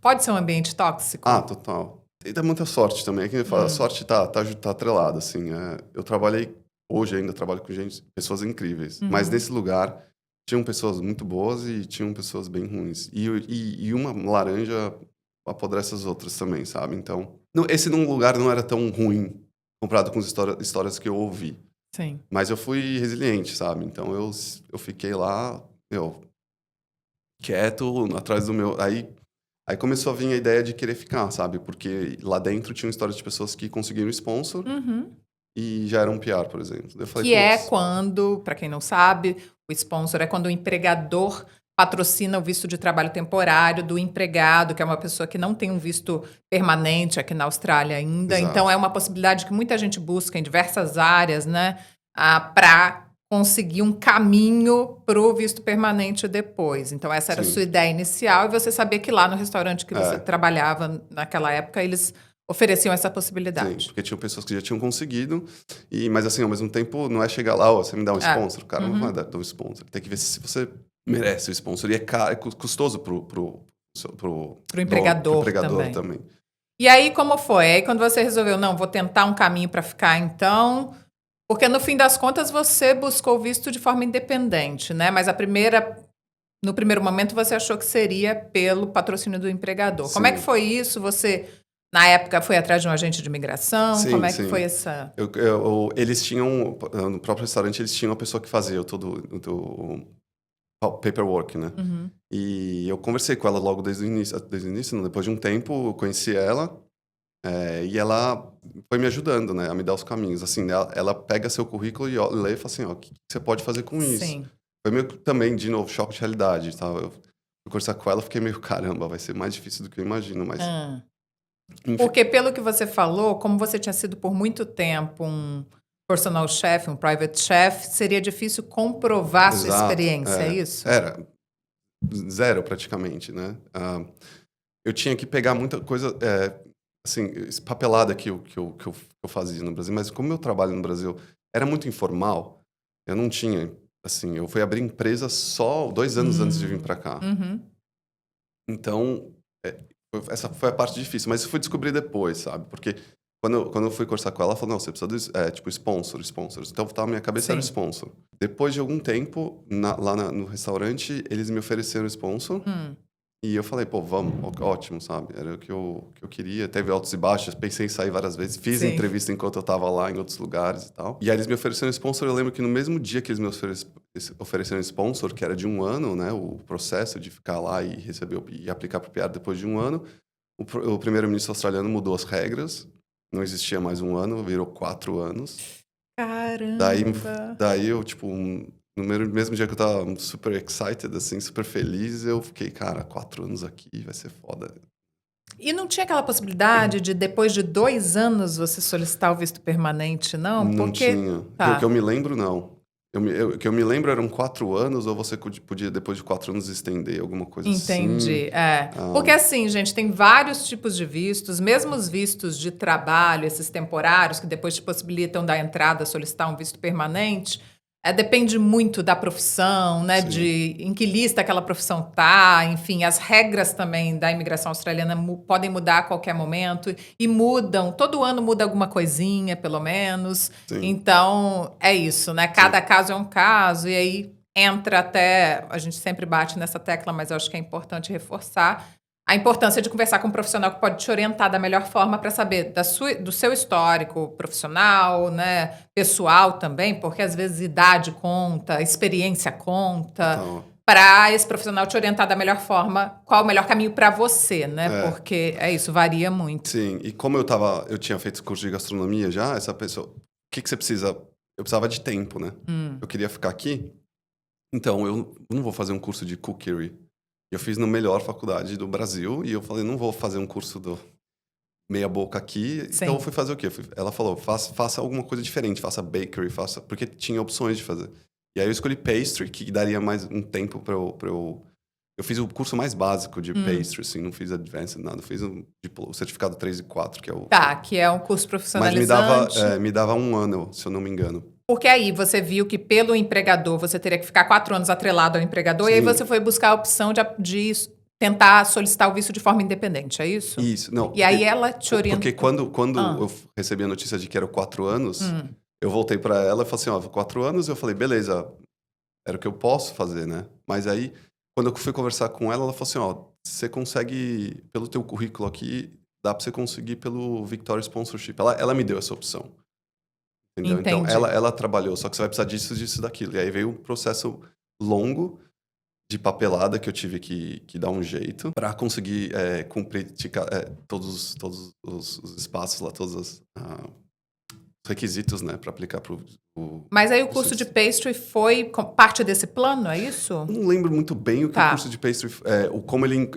Speaker 1: pode ser um ambiente tóxico?
Speaker 2: Total. E dá muita sorte também. É que eu falo, a sorte tá atrelada, assim. Eu trabalhei, hoje ainda trabalho com pessoas incríveis. Mas nesse lugar, tinham pessoas muito boas e tinham pessoas bem ruins. E uma laranja apodrece as outras também, sabe? Então, esse num lugar não era tão ruim, comparado com as histórias que eu ouvi.
Speaker 1: Sim.
Speaker 2: Mas eu fui resiliente, sabe? Então, eu fiquei lá, quieto, atrás do meu... Aí começou a vir a ideia de querer ficar, sabe? Porque lá dentro tinha histórias de pessoas que conseguiram sponsor e já eram PR, por exemplo. Eu falei,
Speaker 1: Que é
Speaker 2: putz,
Speaker 1: quando, para quem não sabe, o sponsor é quando o empregador patrocina o visto de trabalho temporário do empregado, que é uma pessoa que não tem um visto permanente aqui na Austrália ainda.
Speaker 2: exato.
Speaker 1: Então, é uma possibilidade que muita gente busca em diversas áreas, né? Para conseguir um caminho para o visto permanente depois. Então, essa era a
Speaker 2: Sim.
Speaker 1: sua ideia inicial e você sabia que lá no restaurante que você trabalhava naquela época, eles ofereciam essa possibilidade.
Speaker 2: Sim, porque tinham pessoas que já tinham conseguido, mas assim, ao mesmo tempo, não é chegar lá, você me dá um sponsor. O cara não vai dar um sponsor. Tem que ver se você merece o sponsor. E é caro, é custoso pro
Speaker 1: empregador
Speaker 2: também.
Speaker 1: E aí, como foi? Aí, quando você resolveu, não, vou tentar um caminho para ficar, então... Porque, no fim das contas, você buscou visto de forma independente, né? Mas no primeiro momento, você achou que seria pelo patrocínio do empregador.
Speaker 2: Sim.
Speaker 1: Como é que foi isso? Você, na época, foi atrás de um agente de imigração?
Speaker 2: Sim,
Speaker 1: Como é
Speaker 2: sim.
Speaker 1: que foi essa...
Speaker 2: Eles tinham, no próprio restaurante, eles tinham uma pessoa que fazia todo o paperwork, né? E eu conversei com ela logo desde o início, depois de um tempo, eu conheci ela, e ela foi me ajudando, né, a me dar os caminhos. Assim, ela pega seu currículo e lê e fala assim, o que você pode fazer com isso?
Speaker 1: Sim.
Speaker 2: Foi meio que também, de novo, choque de realidade, tá? Eu fui conversar com ela, fiquei meio, caramba, vai ser mais difícil do que eu imagino, mas... Enfim.
Speaker 1: Porque, pelo que você falou, como você tinha sido por muito tempo um personal chef, um private chef, seria difícil comprovar sua experiência, é isso?
Speaker 2: Era. Zero, praticamente, né? Eu tinha que pegar muita coisa, assim, papelada que eu fazia no Brasil, mas como eu trabalho no Brasil era muito informal, eu não tinha, assim, eu fui abrir empresa só 2 anos antes de vir para cá. Então, essa foi a parte difícil, mas eu fui descobrir depois, sabe? Porque quando eu fui conversar com ela, ela falou, não, você precisa de, sponsors. Então, na minha cabeça era sponsor. Depois de algum tempo, lá no restaurante, eles me ofereceram sponsor. E eu falei, pô, vamos, ótimo, sabe? Era o que eu queria. Teve altos e baixos, pensei em sair várias vezes. Fiz entrevista enquanto eu tava lá em outros lugares e tal. E aí eles me ofereceram sponsor. Eu lembro que no mesmo dia que eles me ofereceram sponsor, que era de 1 ano, né? O processo de ficar lá e receber e aplicar pro PR depois de 1 ano, o primeiro-ministro australiano mudou as regras. Não existia mais 1 ano, virou 4 anos.
Speaker 1: Caramba!
Speaker 2: Daí eu, tipo, no mesmo dia que eu tava super excited, assim, super feliz, eu fiquei, cara, 4 anos aqui, vai ser foda.
Speaker 1: E não tinha aquela possibilidade de, depois de 2 anos, você solicitar o visto permanente, não?
Speaker 2: Não tinha. O que eu me lembro, não. O que eu me lembro eram 4 anos, ou você podia, depois de 4 anos, estender alguma coisa assim.
Speaker 1: Entendi, Porque assim, gente, tem vários tipos de vistos, mesmo os vistos de trabalho, esses temporários, que depois te possibilitam da entrada, solicitar um visto permanente, depende muito da profissão, né, em que lista aquela profissão tá, enfim, as regras também da imigração australiana podem mudar a qualquer momento e mudam, todo ano muda alguma coisinha, pelo menos.
Speaker 2: Sim.
Speaker 1: Então, é isso, né? Cada caso é um caso e aí entra até, a gente sempre bate nessa tecla, mas eu acho que é importante reforçar a importância de conversar com um profissional que pode te orientar da melhor forma para saber do seu histórico profissional, né, pessoal também, porque às vezes idade conta, experiência conta, para esse profissional te orientar da melhor forma, qual o melhor caminho para você, né? Porque é isso, varia muito.
Speaker 2: Sim, e como eu tinha feito curso de gastronomia já, essa pessoa, o que você precisa? Eu precisava de tempo, né? Eu queria ficar aqui, então eu não vou fazer um curso de cookery. Eu fiz na melhor faculdade do Brasil e eu falei, não vou fazer um curso do meia boca aqui.
Speaker 1: Sim.
Speaker 2: Então eu fui fazer o quê? Ela falou, faça alguma coisa diferente, faça bakery, porque tinha opções de fazer. E aí eu escolhi pastry, que daria mais um tempo para eu... Eu fiz o curso mais básico de pastry, assim, não fiz advanced, nada. Fiz o certificado 3 e 4, que é o...
Speaker 1: Tá, que é um curso profissionalizante.
Speaker 2: Mas me dava 1 ano, se eu não me engano.
Speaker 1: Porque aí você viu que pelo empregador você teria que ficar 4 anos atrelado ao empregador, e aí
Speaker 2: Sim.
Speaker 1: você foi buscar a opção de tentar solicitar o visto de forma independente, é isso?
Speaker 2: Isso, não.
Speaker 1: E aí ela te orientou.
Speaker 2: Porque quando eu recebi a notícia de que era 4 anos, eu voltei pra ela e falei assim, ó, 4 anos, eu falei, beleza, era o que eu posso fazer, né? Mas aí, quando eu fui conversar com ela, ela falou assim, ó, você consegue, pelo teu currículo aqui, dá pra você conseguir pelo Victoria Sponsorship. Ela me deu essa opção. Entendeu?
Speaker 1: Entendi.
Speaker 2: Então, ela trabalhou, só que você vai precisar disso, disso, daquilo. E aí veio um processo longo de papelada que eu tive que dar um jeito para conseguir cumprir todos os espaços lá, todos os requisitos, né, para aplicar para o...
Speaker 1: Mas aí o curso de pastry foi parte desse plano, é isso?
Speaker 2: Não lembro muito bem o que o curso de pastry, como ele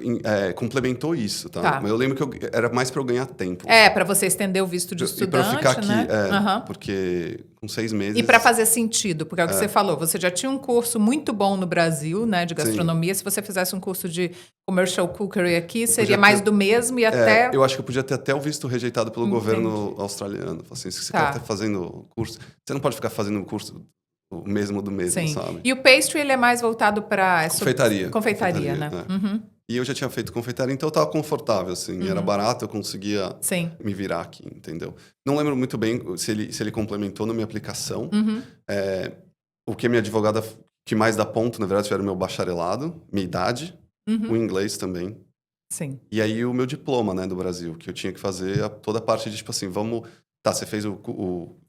Speaker 2: complementou isso, tá? Mas eu lembro que era mais para eu ganhar tempo.
Speaker 1: Para você estender o visto de estudante,
Speaker 2: para ficar aqui,
Speaker 1: né?
Speaker 2: Porque com 6 meses...
Speaker 1: E para fazer sentido, porque é o que você falou, você já tinha um curso muito bom no Brasil, né, de gastronomia. Sim. Se você fizesse um curso de commercial cookery aqui, seria mais do mesmo e até...
Speaker 2: Eu acho que eu podia ter até o visto rejeitado pelo governo australiano. Assim, se você quer estar fazendo curso, você não pode ficar fazendo o curso o mesmo do mesmo,
Speaker 1: Sim.
Speaker 2: sabe?
Speaker 1: E o pastry, ele é mais voltado para...
Speaker 2: Confeitaria,
Speaker 1: né?
Speaker 2: E eu já tinha feito confeitaria, então eu estava confortável, assim. Era barato, eu conseguia me virar aqui, entendeu? Não lembro muito bem se ele complementou na minha aplicação. O que a minha advogada, que mais dá ponto, na verdade, era o meu bacharelado, minha idade, o inglês também.
Speaker 1: Sim.
Speaker 2: E aí o meu diploma, né, do Brasil, que eu tinha que fazer toda a parte de, tipo assim, Tá, você fez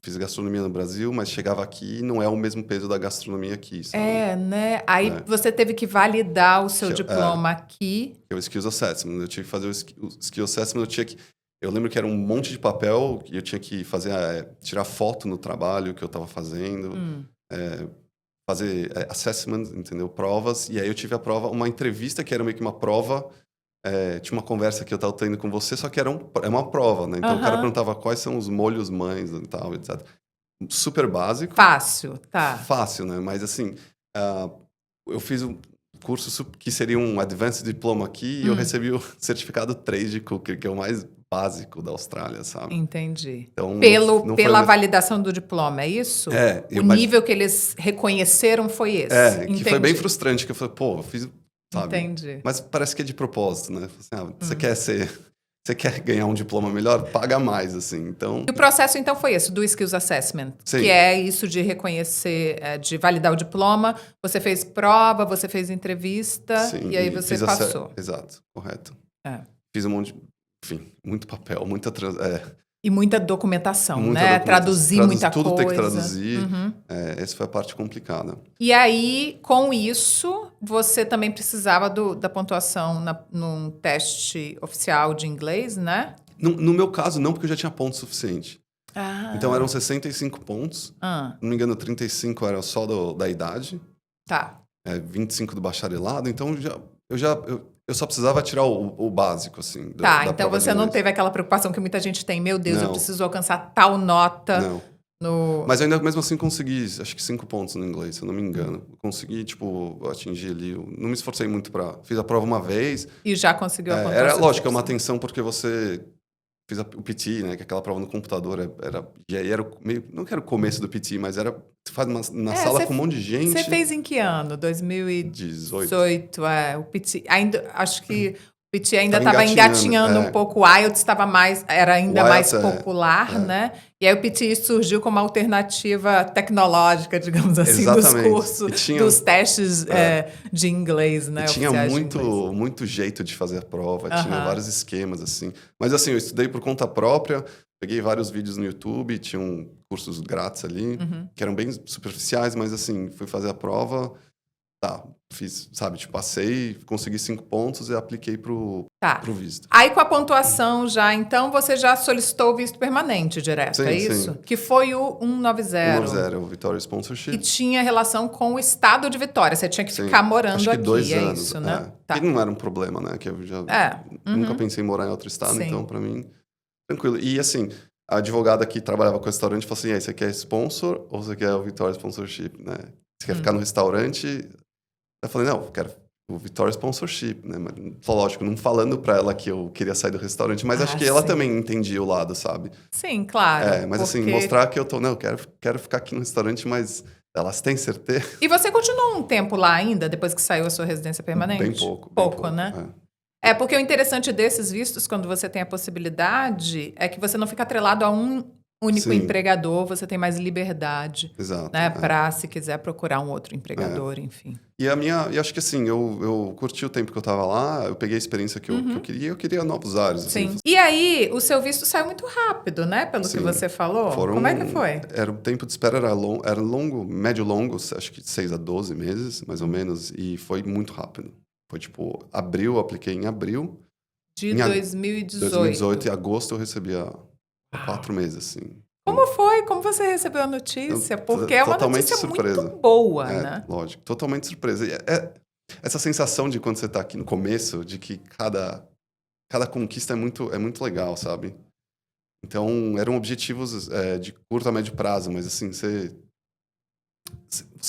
Speaker 2: fiz gastronomia no Brasil, mas chegava aqui e não é o mesmo peso da gastronomia aqui, sabe?
Speaker 1: Né? Aí você teve que validar o seu diploma aqui.
Speaker 2: O Skills Assessment. Eu tive que fazer o Skills Assessment, eu lembro que era um monte de papel e eu tinha que fazer, tirar foto no trabalho que eu estava fazendo, fazer assessment, entendeu? Provas. E aí eu tive a prova, uma entrevista que era meio que uma prova. Tinha uma conversa que eu estava tendo com você, só que era uma prova, né? Então o cara perguntava quais são os molhos mães e tal, etc. Super básico.
Speaker 1: Fácil, tá.
Speaker 2: Fácil, né? Mas assim, eu fiz um curso que seria um Advanced Diploma aqui e eu recebi o certificado 3 de Cookery, que é o mais básico da Austrália, sabe?
Speaker 1: Entendi.
Speaker 2: Então,
Speaker 1: pela validação do diploma, é isso? Nível que eles reconheceram foi esse?
Speaker 2: Que foi bem frustrante, que eu falei, pô, eu fiz... Sabe?
Speaker 1: Entendi.
Speaker 2: Mas parece que é de propósito, né? Assim, você quer ganhar um diploma melhor? Paga mais, assim, então...
Speaker 1: E o processo, então, foi esse, do Skills Assessment?
Speaker 2: Sim.
Speaker 1: Que é isso de reconhecer, de validar o diploma. Você fez prova, você fez entrevista,
Speaker 2: sim,
Speaker 1: e aí você passou.
Speaker 2: Exato, correto. Fiz um monte de... Enfim, muito papel,
Speaker 1: E muita documentação, né? Traduzir muita coisa.
Speaker 2: Tudo tem que traduzir. Essa foi a parte complicada.
Speaker 1: E aí, com isso, você também precisava da pontuação num teste oficial de inglês, né?
Speaker 2: No meu caso, não, porque eu já tinha ponto suficiente. Então, eram 65 pontos. Não me engano, 35 era só da idade.
Speaker 1: Tá.
Speaker 2: 25 do bacharelado. Então, eu só precisava tirar o básico, assim.
Speaker 1: Tá, então você não teve aquela preocupação que muita gente tem. Meu Deus, eu preciso alcançar tal nota.
Speaker 2: Não. Mas eu ainda mesmo assim consegui, acho que 5 pontos no inglês, se eu não me engano. Consegui, atingir ali. Não me esforcei muito fiz a prova uma vez.
Speaker 1: E já conseguiu a pontuação.
Speaker 2: Era, lógico, é uma tensão porque você... Fiz o PT, né? Que é aquela prova no computador. E aí era meio... Não que era o começo do PT, mas era... Você faz na sala com um monte de gente.
Speaker 1: Você fez em que ano? 2018. O PT. Acho que o PT ainda estava engatinhando um pouco. O IELTS era ainda mais popular, né? E aí o PT surgiu como alternativa tecnológica, digamos assim, dos cursos, dos testes de inglês, né?
Speaker 2: E tinha muito jeito de fazer a prova, tinha vários esquemas, assim. Mas assim, eu estudei por conta própria, peguei vários vídeos no YouTube, tinham cursos grátis ali, que eram bem superficiais, mas assim, fui fazer a prova... fiz, sabe, passei, consegui 5 pontos e apliquei pro visto.
Speaker 1: Aí com a pontuação então, você já solicitou o visto permanente direto, é isso? Sim. Que foi o 190.
Speaker 2: 190, o Victoria Sponsorship.
Speaker 1: Que tinha relação com o estado de Vitória, você tinha que ficar morando
Speaker 2: acho que
Speaker 1: aqui,
Speaker 2: 2 anos,
Speaker 1: isso, né?
Speaker 2: E não era um problema, né, que eu já nunca pensei em morar em outro estado, então pra mim, tranquilo. E assim, a advogada que trabalhava com o restaurante falou assim, você quer sponsor ou você quer o Victoria Sponsorship, né? Você quer ficar no restaurante... Eu falei, não, eu quero o Victoria Sponsorship, né? Mas, lógico, não falando pra ela que eu queria sair do restaurante, mas acho que ela
Speaker 1: sim.
Speaker 2: também entendia o lado, sabe?
Speaker 1: Sim, claro.
Speaker 2: Mas assim, mostrar que eu tô... Não, eu quero ficar aqui no restaurante, mas elas têm certeza?
Speaker 1: E você continuou um tempo lá ainda, depois que saiu a sua residência permanente?
Speaker 2: Bem pouco.
Speaker 1: Pouco, né? Porque o interessante desses vistos, quando você tem a possibilidade, é que você não fica atrelado a um único
Speaker 2: Sim.
Speaker 1: empregador, você tem mais liberdade,
Speaker 2: Exato.
Speaker 1: né? Pra, se quiser, procurar um outro empregador, enfim.
Speaker 2: E acho que assim, eu curti o tempo que eu tava lá, eu peguei a experiência que eu queria novos ares.
Speaker 1: Sim.
Speaker 2: Assim.
Speaker 1: E aí, o seu visto saiu muito rápido, né? Pelo que você falou. Como é que foi?
Speaker 2: O tempo de espera era longo, médio-longo, acho que 6 a 12 meses, mais ou menos, e foi muito rápido. Foi tipo, abril, apliquei em abril.
Speaker 1: De 2018.
Speaker 2: 2018, em agosto eu recebia 4 meses, assim.
Speaker 1: Como foi? Como você recebeu a notícia? Porque é uma notícia
Speaker 2: surpresa.
Speaker 1: muito boa, né?
Speaker 2: Lógico, totalmente surpresa. E essa sensação de quando você tá aqui no começo, de que cada conquista é muito legal, sabe? Então, eram objetivos de curto a médio prazo, mas assim, você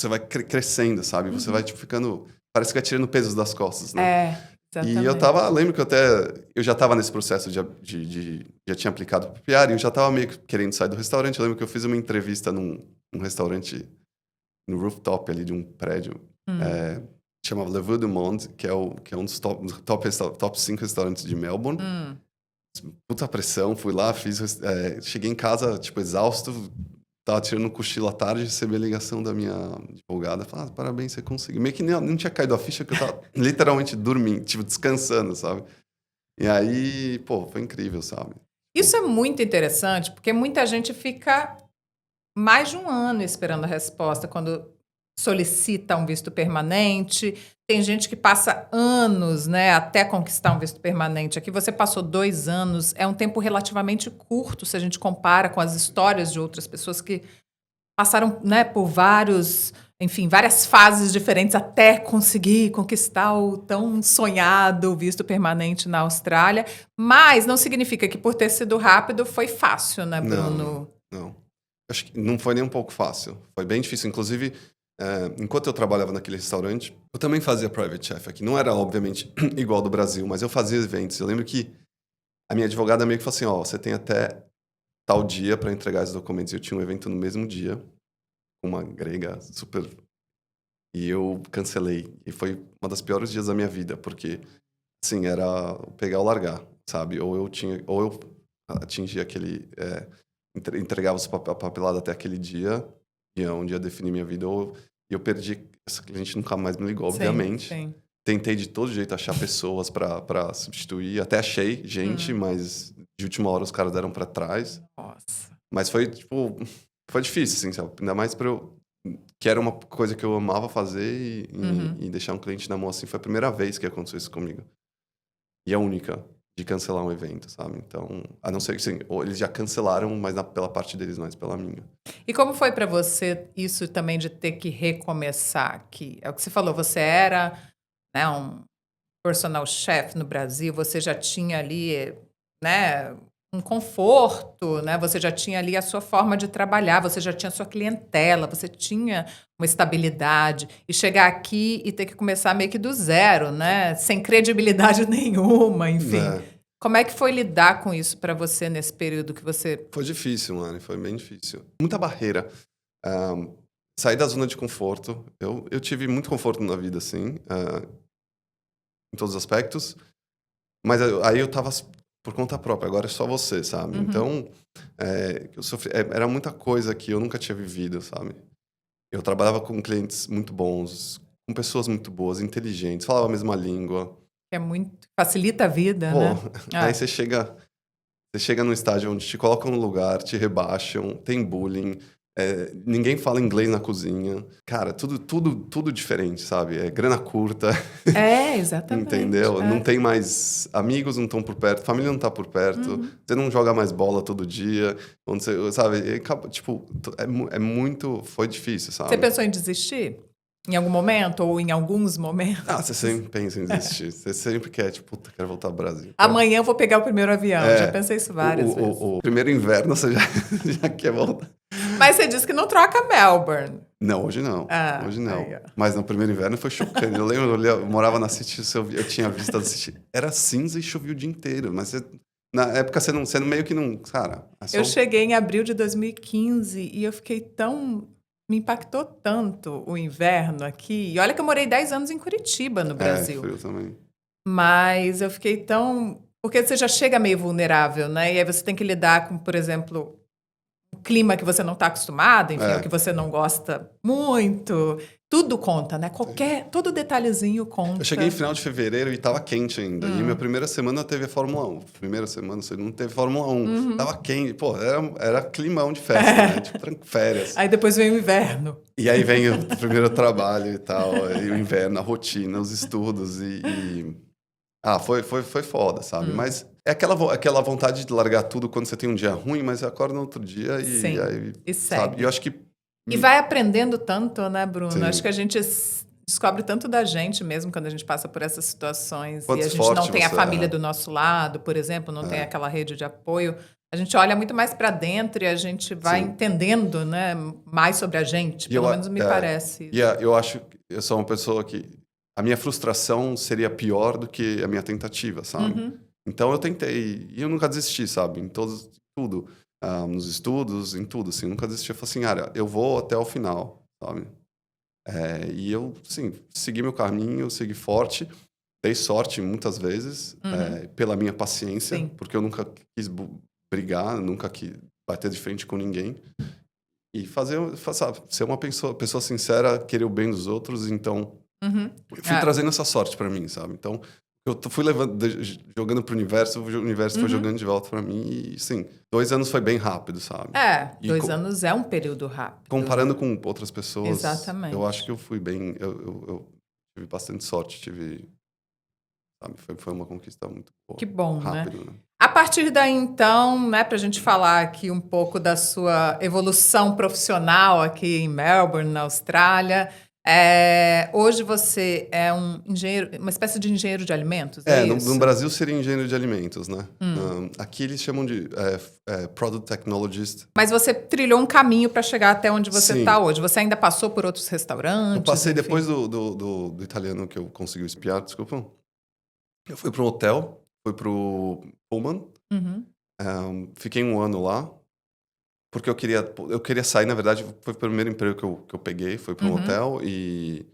Speaker 2: vai crescendo, sabe? Você vai tipo, ficando... Parece que vai tirando pesos das costas, né?
Speaker 1: Exatamente.
Speaker 2: E lembro que eu já estava nesse processo já tinha aplicado para o PR e eu já estava meio que querendo sair do restaurante. Eu lembro que eu fiz uma entrevista num restaurante no rooftop ali de um prédio, chamava Le Vue du Monde, que é um dos top 5 restaurantes de Melbourne. Puta pressão, fui lá, cheguei em casa, tipo, exausto, tava tirando um cochilo à tarde, recebi a ligação da minha advogada, falei, parabéns, você conseguiu. Meio que não tinha caído a ficha, que eu tava literalmente dormindo, tipo, descansando, sabe? E aí, pô, foi incrível, sabe?
Speaker 1: Isso é muito interessante, porque muita gente fica mais de um ano esperando a resposta quando solicita um visto permanente. Tem gente que passa anos, né, até conquistar um visto permanente. Aqui você passou 2 anos, é um tempo relativamente curto se a gente compara com as histórias de outras pessoas que passaram, né, por várias fases diferentes até conseguir conquistar o tão sonhado visto permanente na Austrália. Mas não significa que por ter sido rápido foi fácil, né, Bruno?
Speaker 2: Não. Acho que não foi nem um pouco fácil. Foi bem difícil. Inclusive, enquanto eu trabalhava naquele restaurante, eu também fazia private chef aqui. Não era, obviamente, igual ao do Brasil, mas eu fazia eventos. Eu lembro que a minha advogada meio que falou assim, você tem até tal dia para entregar os documentos. Eu tinha um evento no mesmo dia, com uma grega super... E eu cancelei. E foi uma das piores dias da minha vida, porque, assim, era pegar ou largar, sabe? Ou eu atingia aquele... entregava os papelada até aquele dia, e é um dia definir minha vida, e eu perdi... Essa cliente nunca mais me ligou, obviamente.
Speaker 1: Sim.
Speaker 2: Tentei de todo jeito achar pessoas para substituir. Até achei gente, mas de última hora os caras deram para trás.
Speaker 1: Nossa.
Speaker 2: Mas foi, tipo... Foi difícil, assim, sabe? Ainda mais para eu... Que era uma coisa que eu amava fazer e deixar um cliente na mão, assim. Foi a primeira vez que aconteceu isso comigo. E a única de cancelar um evento, sabe? Então, a não ser que, assim, eles já cancelaram, mas pela parte deles, mais pela minha.
Speaker 1: E como foi para você isso também de ter que recomeçar aqui? É o que você falou, você era, né, um personal chef no Brasil, você já tinha ali, né, um conforto, né? Você já tinha ali a sua forma de trabalhar, você já tinha a sua clientela, você tinha uma estabilidade. E chegar aqui e ter que começar meio que do zero, né? Sem credibilidade nenhuma, enfim. Como é que foi lidar com isso para você nesse período que você...
Speaker 2: Foi difícil, Mari, foi bem difícil. Muita barreira. Sair da zona de conforto. Eu tive muito conforto na vida, assim, em todos os aspectos. Mas aí eu tava por conta própria, agora é só você, sabe? Então, eu sofri, era muita coisa que eu nunca tinha vivido, sabe? Eu trabalhava com clientes muito bons, com pessoas muito boas, inteligentes, falava a mesma língua.
Speaker 1: É muito... Facilita a vida, né?
Speaker 2: Aí você chega num estágio onde te colocam no lugar, te rebaixam, tem bullying, ninguém fala inglês na cozinha. Cara, tudo diferente, sabe? É grana curta.
Speaker 1: Exatamente.
Speaker 2: Entendeu? Não tem mais amigos, não estão por perto, família não tá por perto, você não joga mais bola todo dia, onde você, sabe? Tipo, foi difícil, sabe?
Speaker 1: Você pensou em desistir? Em algum momento ou em alguns momentos?
Speaker 2: Você sempre pensa em desistir. Você sempre quer, tipo, puta, quero voltar ao Brasil.
Speaker 1: Amanhã eu vou pegar o primeiro avião. Já pensei isso várias vezes.
Speaker 2: O primeiro inverno você já quer voltar. Mas
Speaker 1: você disse que não troca Melbourne.
Speaker 2: Não, hoje não. Hoje não. Mas no primeiro inverno foi chocante. Eu lembro, eu morava na City, eu tinha vista da City. Era cinza e chovia o dia inteiro. Mas na época você meio que não... Cara,
Speaker 1: Eu cheguei em abril de 2015 e eu fiquei me impactou tanto o inverno aqui. E olha que eu morei 10 anos em Curitiba, no Brasil.
Speaker 2: Frio também.
Speaker 1: Mas eu fiquei tão... Porque você já chega meio vulnerável, né? E aí você tem que lidar com, por exemplo, o clima que você não está acostumado, enfim, o que você não gosta muito. Tudo conta, né? Todo detalhezinho conta.
Speaker 2: Eu cheguei em final de fevereiro e estava quente ainda. E minha primeira semana teve a Fórmula 1. Primeira semana, não teve Fórmula 1. Tava quente. Pô, era climão de festa, né? Tipo, férias.
Speaker 1: Aí depois vem o inverno.
Speaker 2: E aí vem o primeiro trabalho e tal. E o inverno, a rotina, os estudos foi foda, sabe? Mas é aquela vontade de largar tudo quando você tem um dia ruim, mas você acorda no outro dia
Speaker 1: Sim,
Speaker 2: e
Speaker 1: segue.
Speaker 2: sabe? E eu acho que...
Speaker 1: E vai aprendendo tanto, né, Bruno?
Speaker 2: Sim.
Speaker 1: Acho que a gente descobre tanto da gente mesmo quando a gente passa por essas situações.
Speaker 2: Quanto
Speaker 1: e a gente não tem a família do nosso lado, por exemplo, não tem aquela rede de apoio. A gente olha muito mais para dentro e a gente vai entendendo, né, mais sobre a gente. Pelo menos me parece.
Speaker 2: E eu acho que eu sou uma pessoa que... A minha frustração seria pior do que a minha tentativa, sabe? Então eu tentei e eu nunca desisti, sabe? Em tudo. Nos estudos, em tudo, assim. Eu nunca desisti. Eu falei assim, cara, eu vou até o final, sabe? E eu, sim, segui meu caminho, segui forte. Dei sorte muitas vezes pela minha paciência, porque eu nunca quis brigar, nunca quis bater de frente com ninguém. E ser uma pessoa sincera, querer o bem dos outros, então... Eu fui trazendo essa sorte pra mim, sabe? Então, eu fui jogando pro universo, o universo foi jogando de volta pra mim. E, sim, 2 anos foi bem rápido, sabe?
Speaker 1: 2 anos é um período rápido.
Speaker 2: Comparando com outras pessoas,
Speaker 1: exatamente.
Speaker 2: Eu acho que eu fui bem... Eu tive bastante sorte, sabe? Foi uma conquista muito boa.
Speaker 1: Que bom,
Speaker 2: rápido, né?
Speaker 1: A partir daí, então, né, pra gente falar aqui um pouco da sua evolução profissional aqui em Melbourne, na Austrália... hoje você é um engenheiro, uma espécie de engenheiro de alimentos, isso?
Speaker 2: No Brasil seria engenheiro de alimentos, né? Aqui eles chamam de Product Technologist.
Speaker 1: Mas você trilhou um caminho para chegar até onde você está hoje. Você ainda passou por outros restaurantes?
Speaker 2: Eu passei depois do italiano que eu consegui espiar, desculpa. Eu fui para um hotel, fui para o Pullman, fiquei 1 ano lá. Porque eu queria sair, na verdade, foi o primeiro emprego que eu peguei, foi para um hotel e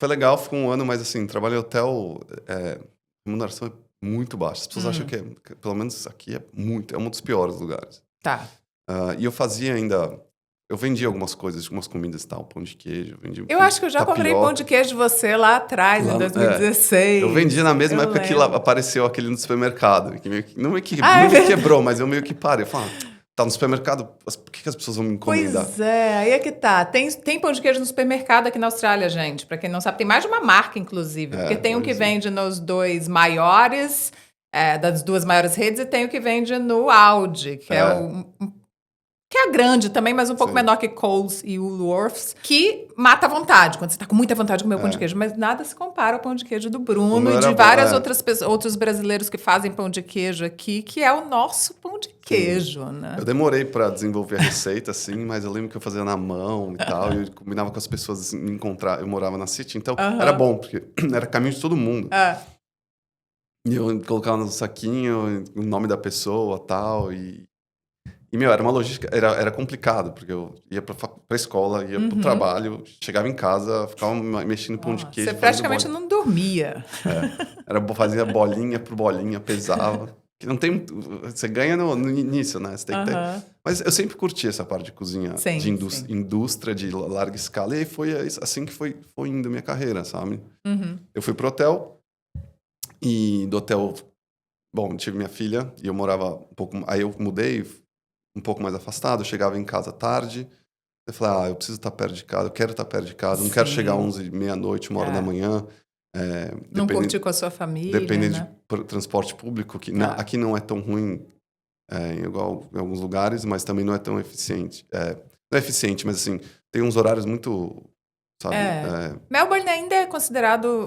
Speaker 2: foi legal, ficou 1 ano, mas assim, trabalho em hotel, a remuneração é muito baixa. As pessoas acham que, pelo menos aqui, é um dos piores lugares.
Speaker 1: Tá.
Speaker 2: E eu fazia eu vendia algumas coisas, algumas comidas e tal, pão de queijo,
Speaker 1: eu acho que eu já comprei pão de queijo de você lá atrás, em 2016.
Speaker 2: Eu vendia na mesma época que apareceu aquele no supermercado, que não me quebrou, mas eu meio que parei, eu falei... Tá no supermercado, por que as pessoas vão me encomendar?
Speaker 1: Pois é, aí é que tá. Tem pão de queijo no supermercado aqui na Austrália, gente. Pra quem não sabe, tem mais de uma marca, inclusive. Porque tem um que vende nos 2 maiores, das 2 maiores redes, e tem o que vende no Aldi, que que é grande também, mas um pouco menor que Coles e Woolworths, que mata a vontade, quando você tá com muita vontade de comer o pão de queijo. Mas nada se compara ao pão de queijo do Bruno e de várias outros brasileiros que fazem pão de queijo aqui, que é o nosso pão de queijo, né?
Speaker 2: Eu demorei para desenvolver a receita, assim, mas eu lembro que eu fazia na mão e tal, e eu combinava com as pessoas assim, me encontrar. Eu morava na City, então era bom, porque era caminho de todo mundo. E eu colocava no saquinho o nome da pessoa e tal, E, era uma logística, era complicado, porque eu ia pra escola, ia pro trabalho, chegava em casa, ficava mexendo pão de queijo.
Speaker 1: Você praticamente não dormia.
Speaker 2: Fazia bolinha por bolinha, pesava. Que não tem, você ganha no início, né? Você tem que ter. Mas eu sempre curti essa parte de cozinha, de indústria, de larga escala. E foi assim que foi indo a minha carreira, sabe? Eu fui pro hotel, e do hotel, bom, tive minha filha, e eu morava um pouco... Aí eu mudei... um pouco mais afastado, eu chegava em casa tarde, eu falei, eu preciso estar perto de casa, eu quero estar perto de casa, não quero chegar 11, meia-noite, 1 hora da manhã.
Speaker 1: Não curtir com a sua família,
Speaker 2: dependendo
Speaker 1: né?
Speaker 2: de transporte público, que aqui não é tão ruim igual em alguns lugares, mas também não é tão eficiente. Não é eficiente, mas assim, tem uns horários muito, sabe?
Speaker 1: Melbourne ainda é considerada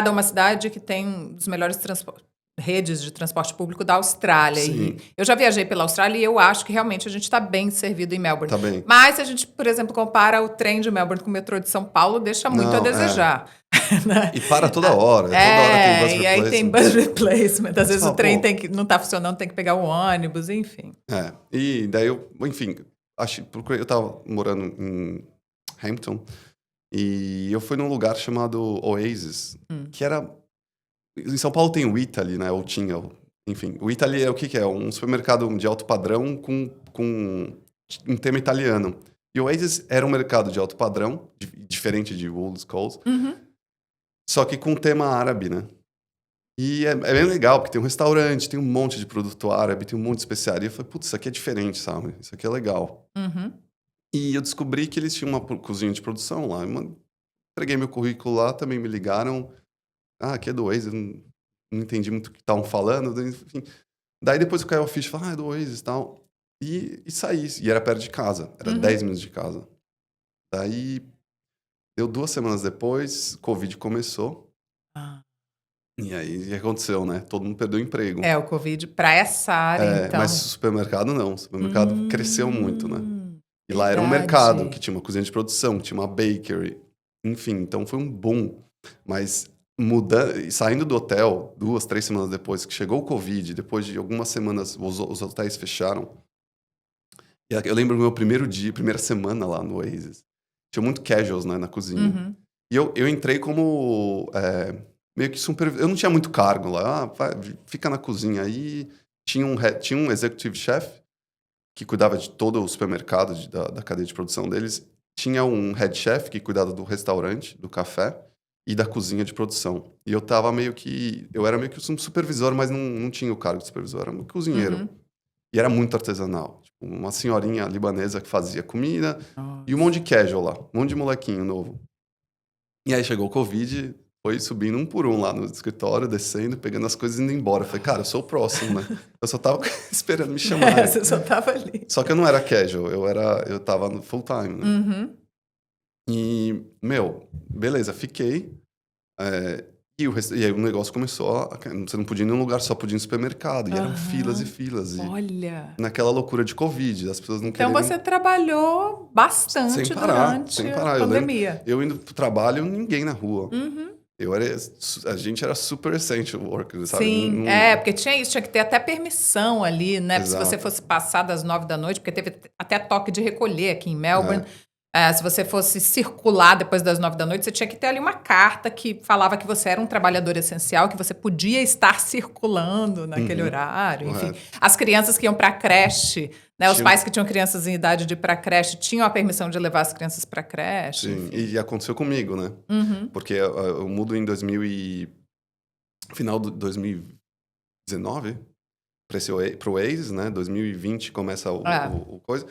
Speaker 1: uma cidade que tem um dos melhores redes de transporte público da Austrália.
Speaker 2: Sim.
Speaker 1: E eu já viajei pela Austrália e eu acho que realmente a gente está bem servido em Melbourne.
Speaker 2: Tá bem.
Speaker 1: Mas se a gente, por exemplo, compara o trem de Melbourne com o metrô de São Paulo, deixa muito a
Speaker 2: Não,
Speaker 1: desejar.
Speaker 2: E para toda hora. Toda hora tem bus
Speaker 1: E aí tem bus replacement. Às vezes
Speaker 2: fala,
Speaker 1: o trem
Speaker 2: pô,
Speaker 1: não está funcionando, tem que pegar o ônibus, enfim.
Speaker 2: E daí eu, enfim, eu tava morando em Hampton e eu fui num lugar chamado Oasis, que era... Em São Paulo tem o Italy, né? Ou tinha, enfim. O Italy é o que é? Um supermercado de alto padrão com um tema italiano. E o Oasis era um mercado de alto padrão, diferente de Woolworths, Coles, só que com tema árabe, né? E é bem legal, porque tem um restaurante, tem um monte de produto árabe, tem um monte de especiaria. Eu falei, putz, isso aqui é diferente, sabe? Isso aqui é legal. E eu descobri que eles tinham uma cozinha de produção lá. Entreguei meu currículo lá, também me ligaram. Aqui é do Oasis, não entendi muito o que estavam falando. Enfim. Daí depois caiu a ficha, falei, é do Oasis e tal. E saí. E era perto de casa, era 10 minutos de casa. Daí, deu 2 semanas depois, Covid começou. E aí, o que aconteceu, né? Todo mundo perdeu o emprego.
Speaker 1: O Covid para essa área, então.
Speaker 2: Mas o supermercado não. O supermercado cresceu muito, né? E lá era um
Speaker 1: verdade.
Speaker 2: mercado que tinha uma cozinha de produção, que tinha uma bakery. Enfim, então foi um boom. Mas saindo do hotel, 2, 3 semanas depois que chegou o Covid, depois de algumas semanas os hotéis fecharam. E eu lembro do meu primeira semana lá no Oasis. Tinha muito casuals, né, na cozinha. E eu entrei como... meio que eu não tinha muito cargo lá. Fica na cozinha aí. Tinha um executive chef que cuidava de todo o supermercado da cadeia de produção deles. Tinha um head chef que cuidava do restaurante, do café e da cozinha de produção. E eu era meio que um supervisor, mas não tinha o cargo de supervisor, era um cozinheiro. E era muito artesanal. Tipo, uma senhorinha libanesa que fazia comida e um monte de casual lá, um monte de molequinho novo. E aí chegou o Covid, foi subindo um por um lá no escritório, descendo, pegando as coisas e indo embora. Eu falei, cara, eu sou o próximo, né? Eu só tava esperando me chamar.
Speaker 1: Você só tava ali.
Speaker 2: Só que eu não era casual, eu tava no full time, né? E, beleza, fiquei. E aí o negócio começou você não podia ir em um lugar, só podia ir no supermercado. E eram filas e filas.
Speaker 1: Olha!
Speaker 2: Naquela loucura de Covid, as pessoas não queriam...
Speaker 1: Então você trabalhou bastante durante a pandemia.
Speaker 2: Eu indo pro trabalho, ninguém na rua. A gente era super essential worker, sabe?
Speaker 1: Sim, porque tinha isso, tinha que ter até permissão ali, né? Se você fosse passar das 9 da noite, porque teve até toque de recolher aqui em Melbourne. Se você fosse circular depois das 9 da noite, você tinha que ter ali uma carta que falava que você era um trabalhador essencial, que você podia estar circulando naquele horário. Enfim, as crianças que iam para a creche, né? Os pais que tinham crianças em idade de ir para a creche tinham a permissão de levar as crianças para a creche.
Speaker 2: Sim, e aconteceu comigo, né? Porque eu mudo em final de 2019 para o Oasis, né? 2020 começa o coisa.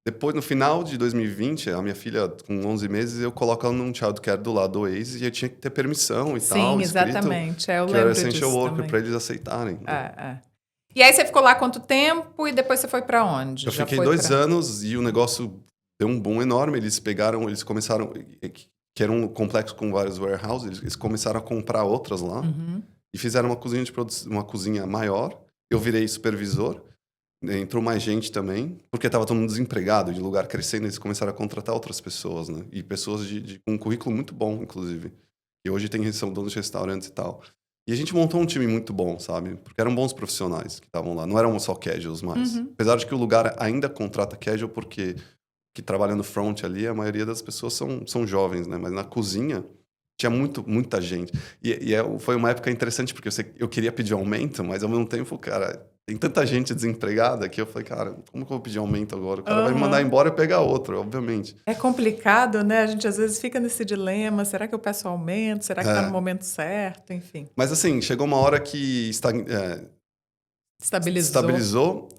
Speaker 2: Depois, no final de 2020, a minha filha, com 11 meses, eu coloco ela num childcare do lado do Oasis e eu tinha que ter permissão e tal.
Speaker 1: Sim, exatamente. Eu
Speaker 2: que
Speaker 1: lembro
Speaker 2: era essential
Speaker 1: disso
Speaker 2: worker
Speaker 1: também.
Speaker 2: para eles aceitarem.
Speaker 1: E aí você ficou lá quanto tempo e depois você foi para onde?
Speaker 2: Eu fiquei 2 anos e o negócio deu um boom enorme. Eles começaram... Que era um complexo com vários warehouses. Eles começaram a comprar outras lá. E fizeram uma cozinha uma cozinha maior. Eu virei supervisor. Entrou mais gente também, porque estava todo mundo desempregado, de lugar crescendo, eles começaram a contratar outras pessoas, né? E pessoas com um currículo muito bom, inclusive. E hoje são donos de restaurantes e tal. E a gente montou um time muito bom, sabe? Porque eram bons profissionais que estavam lá, não eram só casuals mais. Apesar de que o lugar ainda contrata casual, porque que trabalha no front ali, a maioria das pessoas são jovens, né? Mas na cozinha tinha muita gente. Foi uma época interessante, porque eu queria pedir aumento, mas ao mesmo tempo, cara... Tem tanta gente desempregada que eu falei, cara, como que eu vou pedir aumento agora? O cara vai me mandar embora e pegar outro, obviamente.
Speaker 1: É complicado, né? A gente às vezes fica nesse dilema, será que eu peço aumento? Será que está no momento certo? Enfim.
Speaker 2: Mas assim, chegou uma hora que estabilizou.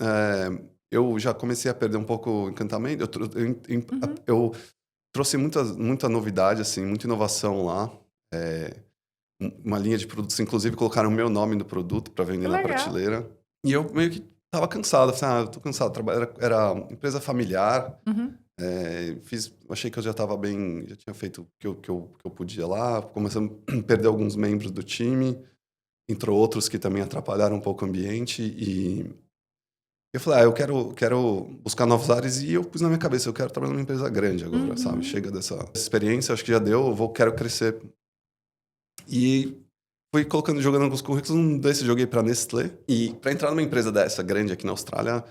Speaker 2: Eu já comecei a perder um pouco o encantamento. Eu trouxe muita novidade, assim, muita inovação lá. Uma linha de produtos, inclusive colocaram o meu nome no produto para vender na prateleira. E eu meio que tava cansado. Falei, eu tô cansado. Era empresa familiar. Achei que eu já tava bem... Já tinha feito o que eu podia lá. Começando a perder alguns membros do time. entrou outros que também atrapalharam um pouco o ambiente e eu falei, eu quero buscar novos ares e eu pus na minha cabeça, eu quero trabalhar numa empresa grande agora, sabe? Chega dessa experiência, acho que já deu, quero crescer. E fui jogando alguns currículos, um desses joguei para Nestlé. E para entrar numa empresa dessa grande aqui na Austrália,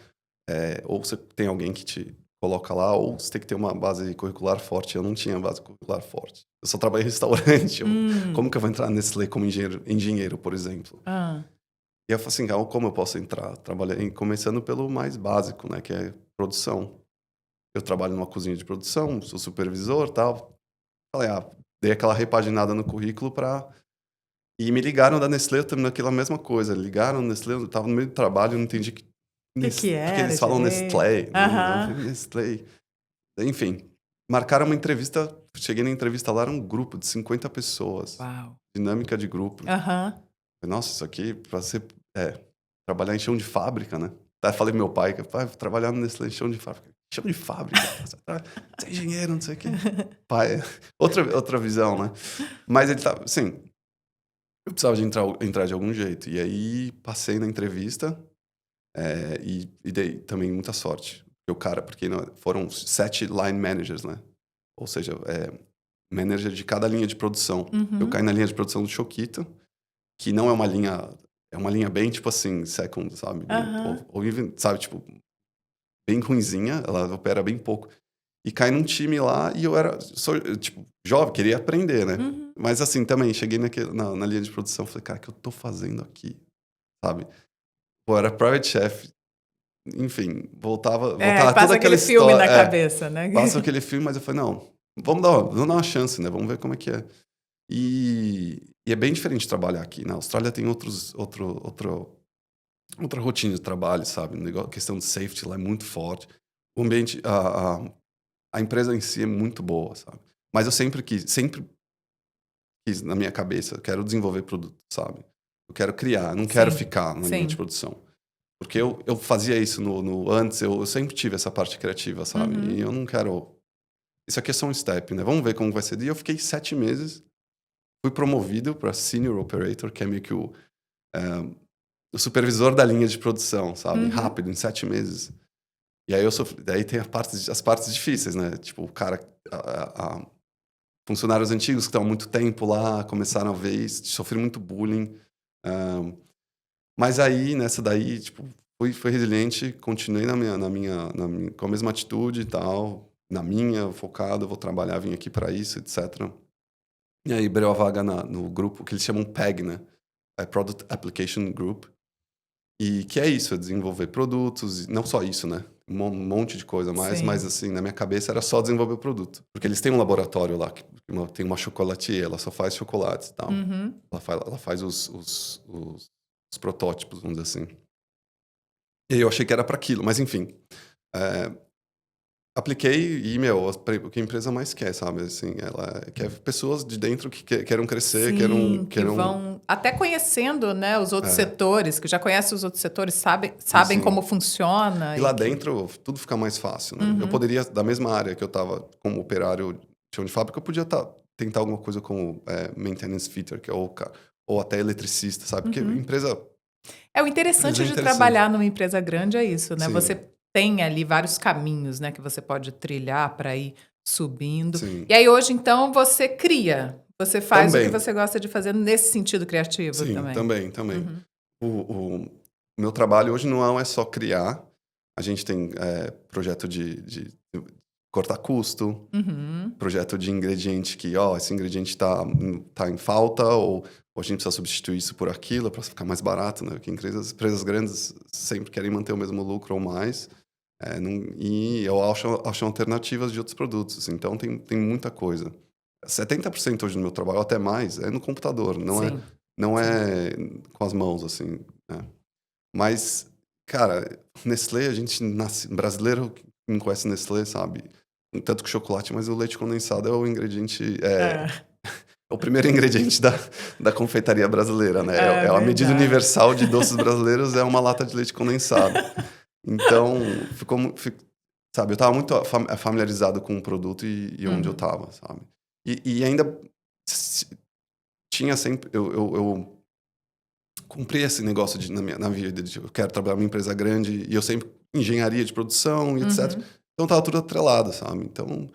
Speaker 2: ou você tem alguém que te coloca lá, ou você tem que ter uma base curricular forte. Eu não tinha base curricular forte. Eu só trabalhei em restaurante. Como que eu vou entrar na Nestlé como engenheiro, por exemplo? E eu falei assim, como eu posso entrar? Trabalhei começando pelo mais básico, né, que é produção. Eu trabalho numa cozinha de produção, sou supervisor e tal. Falei, dei aquela repaginada no currículo E me ligaram da Nestlé, eu também naquela mesma coisa. Ligaram da Nestlé, eu tava no meio do trabalho, eu não entendi
Speaker 1: que
Speaker 2: porque
Speaker 1: era,
Speaker 2: eles falam Nestlé.
Speaker 1: Eu
Speaker 2: falei, Nestlé. Enfim, marcaram uma entrevista, cheguei na entrevista lá, era um grupo de 50 pessoas.
Speaker 1: Uau.
Speaker 2: Dinâmica de grupo. Falei, nossa, isso aqui pra você trabalhar em chão de fábrica, né? Até falei pro meu pai, trabalhar no Nestlé em chão de fábrica. Chão de fábrica, você é engenheiro, não sei o quê. Pai, outra visão, né? Mas ele tava, assim, eu precisava de entrar de algum jeito. E aí passei na entrevista e dei também muita sorte. Porque foram 7 line managers, né? Ou seja, manager de cada linha de produção. Eu caí na linha de produção do Choquito, que não é uma linha... É uma linha bem, tipo assim, second, sabe? Ou even, sabe, tipo, bem ruinzinha. Ela opera bem pouco. E caí num time lá e eu era, tipo, jovem, queria aprender, né? Mas assim, também, cheguei na linha de produção, falei, cara, o que eu tô fazendo aqui? Sabe? Pô, era private chef. Enfim, voltava
Speaker 1: passa
Speaker 2: toda aquela
Speaker 1: aquele filme
Speaker 2: história.
Speaker 1: na cabeça, né?
Speaker 2: Passa aquele filme, mas eu falei, não, vamos dar uma chance, né? Vamos ver como é que é. E é bem diferente trabalhar aqui. Na Austrália tem outra rotina de trabalho, sabe? A questão de safety lá é muito forte. O ambiente, a empresa em si é muito boa, sabe? Mas eu sempre quis na minha cabeça, eu quero desenvolver produto, sabe? Eu quero criar, não quero ficar na linha de produção. Porque eu fazia isso antes, eu sempre tive essa parte criativa, sabe? E eu não quero... Isso aqui é só um step, né? Vamos ver como vai ser. E eu fiquei 7 meses, fui promovido para Senior Operator, que é meio que o supervisor da linha de produção, sabe? Rápido, em 7 meses. E aí daí tem as partes difíceis, né? Tipo, o cara... funcionários antigos que estão há muito tempo lá, começaram a ver isso, sofreram muito bullying. Mas aí, nessa daí, tipo, fui resiliente, continuei com a mesma atitude e tal, focado, vou trabalhar, vim aqui para isso, etc. E aí, abriu a vaga no grupo que eles chamam PAG, né? Product Application Group. E que é isso, é desenvolver produtos, não só isso, né? Um monte de coisa mais, mas assim, na minha cabeça era só desenvolver o produto. Porque eles têm um laboratório lá, tem uma chocolatier, ela só faz chocolates e tal. Ela faz os protótipos, vamos dizer assim. E eu achei que era para aquilo, mas enfim. Apliquei e, o que a empresa mais quer, sabe? Assim, ela quer pessoas de dentro que queiram crescer,
Speaker 1: que vão até conhecendo, né, os outros setores, que já conhecem os outros setores, sabem como funciona.
Speaker 2: E lá dentro tudo fica mais fácil, né? Eu poderia, da mesma área que eu estava como operário de chão de fábrica, eu podia tentar alguma coisa como maintenance fitter, ou até eletricista, sabe? Porque empresa...
Speaker 1: O interessante de trabalhar numa empresa grande é isso, né? Sim. Você tem ali vários caminhos, né, que você pode trilhar para ir subindo. Sim. E aí hoje, então, você cria. Você faz também o que você gosta de fazer nesse sentido criativo.
Speaker 2: Sim, também. O meu trabalho hoje não é só criar. A gente tem projeto de cortar custo, projeto de ingrediente que, esse ingrediente tá em falta, ou a gente precisa substituir isso por aquilo para ficar mais barato, né? Porque empresas grandes sempre querem manter o mesmo lucro ou mais. E eu acho alternativas de outros produtos. Então, tem muita coisa. 70% hoje no meu trabalho, até mais, é no computador. Não é com as mãos, assim. Né? Mas, cara, Nestlé, a gente nasce... Brasileiro que não conhece Nestlé, sabe? Tanto que o chocolate, mas o leite condensado é o ingrediente... É o primeiro ingrediente da confeitaria brasileira, né? É a medida universal de doces brasileiros, é uma lata de leite condensado. Então, sabe, eu estava muito familiarizado com o produto e onde eu estava, sabe? E ainda tinha sempre... comprei esse negócio na vida de eu quero trabalhar numa empresa grande, e eu sempre engenharia de produção e etc. Então tava tudo atrelado, sabe? Então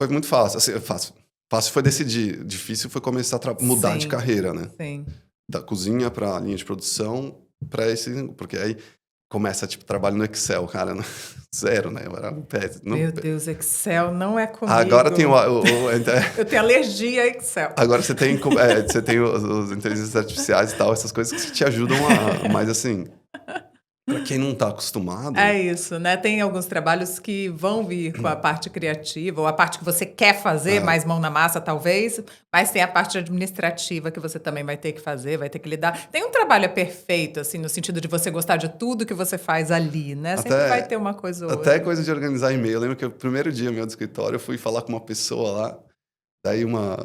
Speaker 2: foi muito fácil. Assim, fácil foi decidir, difícil foi começar a mudar de carreira, né?
Speaker 1: Sim.
Speaker 2: Da cozinha pra linha de produção, pra esse... Porque aí começa, tipo, trabalho no Excel, cara. Zero, né? Eu era um péssimo.
Speaker 1: Meu Deus, Excel não é comigo.
Speaker 2: Agora tem
Speaker 1: Eu tenho alergia a Excel.
Speaker 2: Agora você tem os inteligências artificiais e tal, essas coisas que te ajudam a... Mas assim, pra quem não tá acostumado...
Speaker 1: É isso, né? Tem alguns trabalhos que vão vir com a parte criativa, ou a parte que você quer fazer, mais mão na massa, talvez, mas tem a parte administrativa que você também vai ter que fazer, vai ter que lidar. Tem um trabalho perfeito, assim, no sentido de você gostar de tudo que você faz ali, né? Sempre vai ter uma coisa ou outra.
Speaker 2: Até coisa de organizar e-mail. Eu lembro que o primeiro dia meu do escritório, eu fui falar com uma pessoa lá, daí uma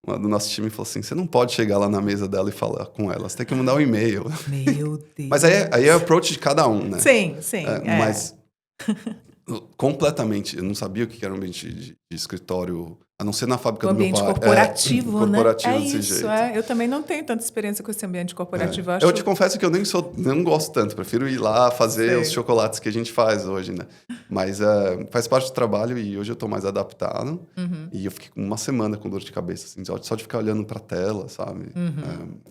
Speaker 2: do nosso time falou assim, você não pode chegar lá na mesa dela e falar com ela, você tem que mandar um e-mail.
Speaker 1: Meu Deus.
Speaker 2: Mas aí é o approach de cada um, né?
Speaker 1: Sim.
Speaker 2: Mas completamente, eu não sabia o que era um ambiente de escritório, a não ser na fábrica do meu pai.
Speaker 1: Ambiente corporativo, né?
Speaker 2: Corporativo
Speaker 1: É
Speaker 2: desse
Speaker 1: isso,
Speaker 2: jeito.
Speaker 1: Eu também não tenho tanta experiência com esse ambiente corporativo.
Speaker 2: Eu te confesso que eu não gosto tanto, prefiro ir lá fazer os chocolates que a gente faz hoje, né? Mas faz parte do trabalho e hoje eu tô mais adaptado. E eu fiquei uma semana com dor de cabeça, assim, só de ficar olhando pra tela, sabe?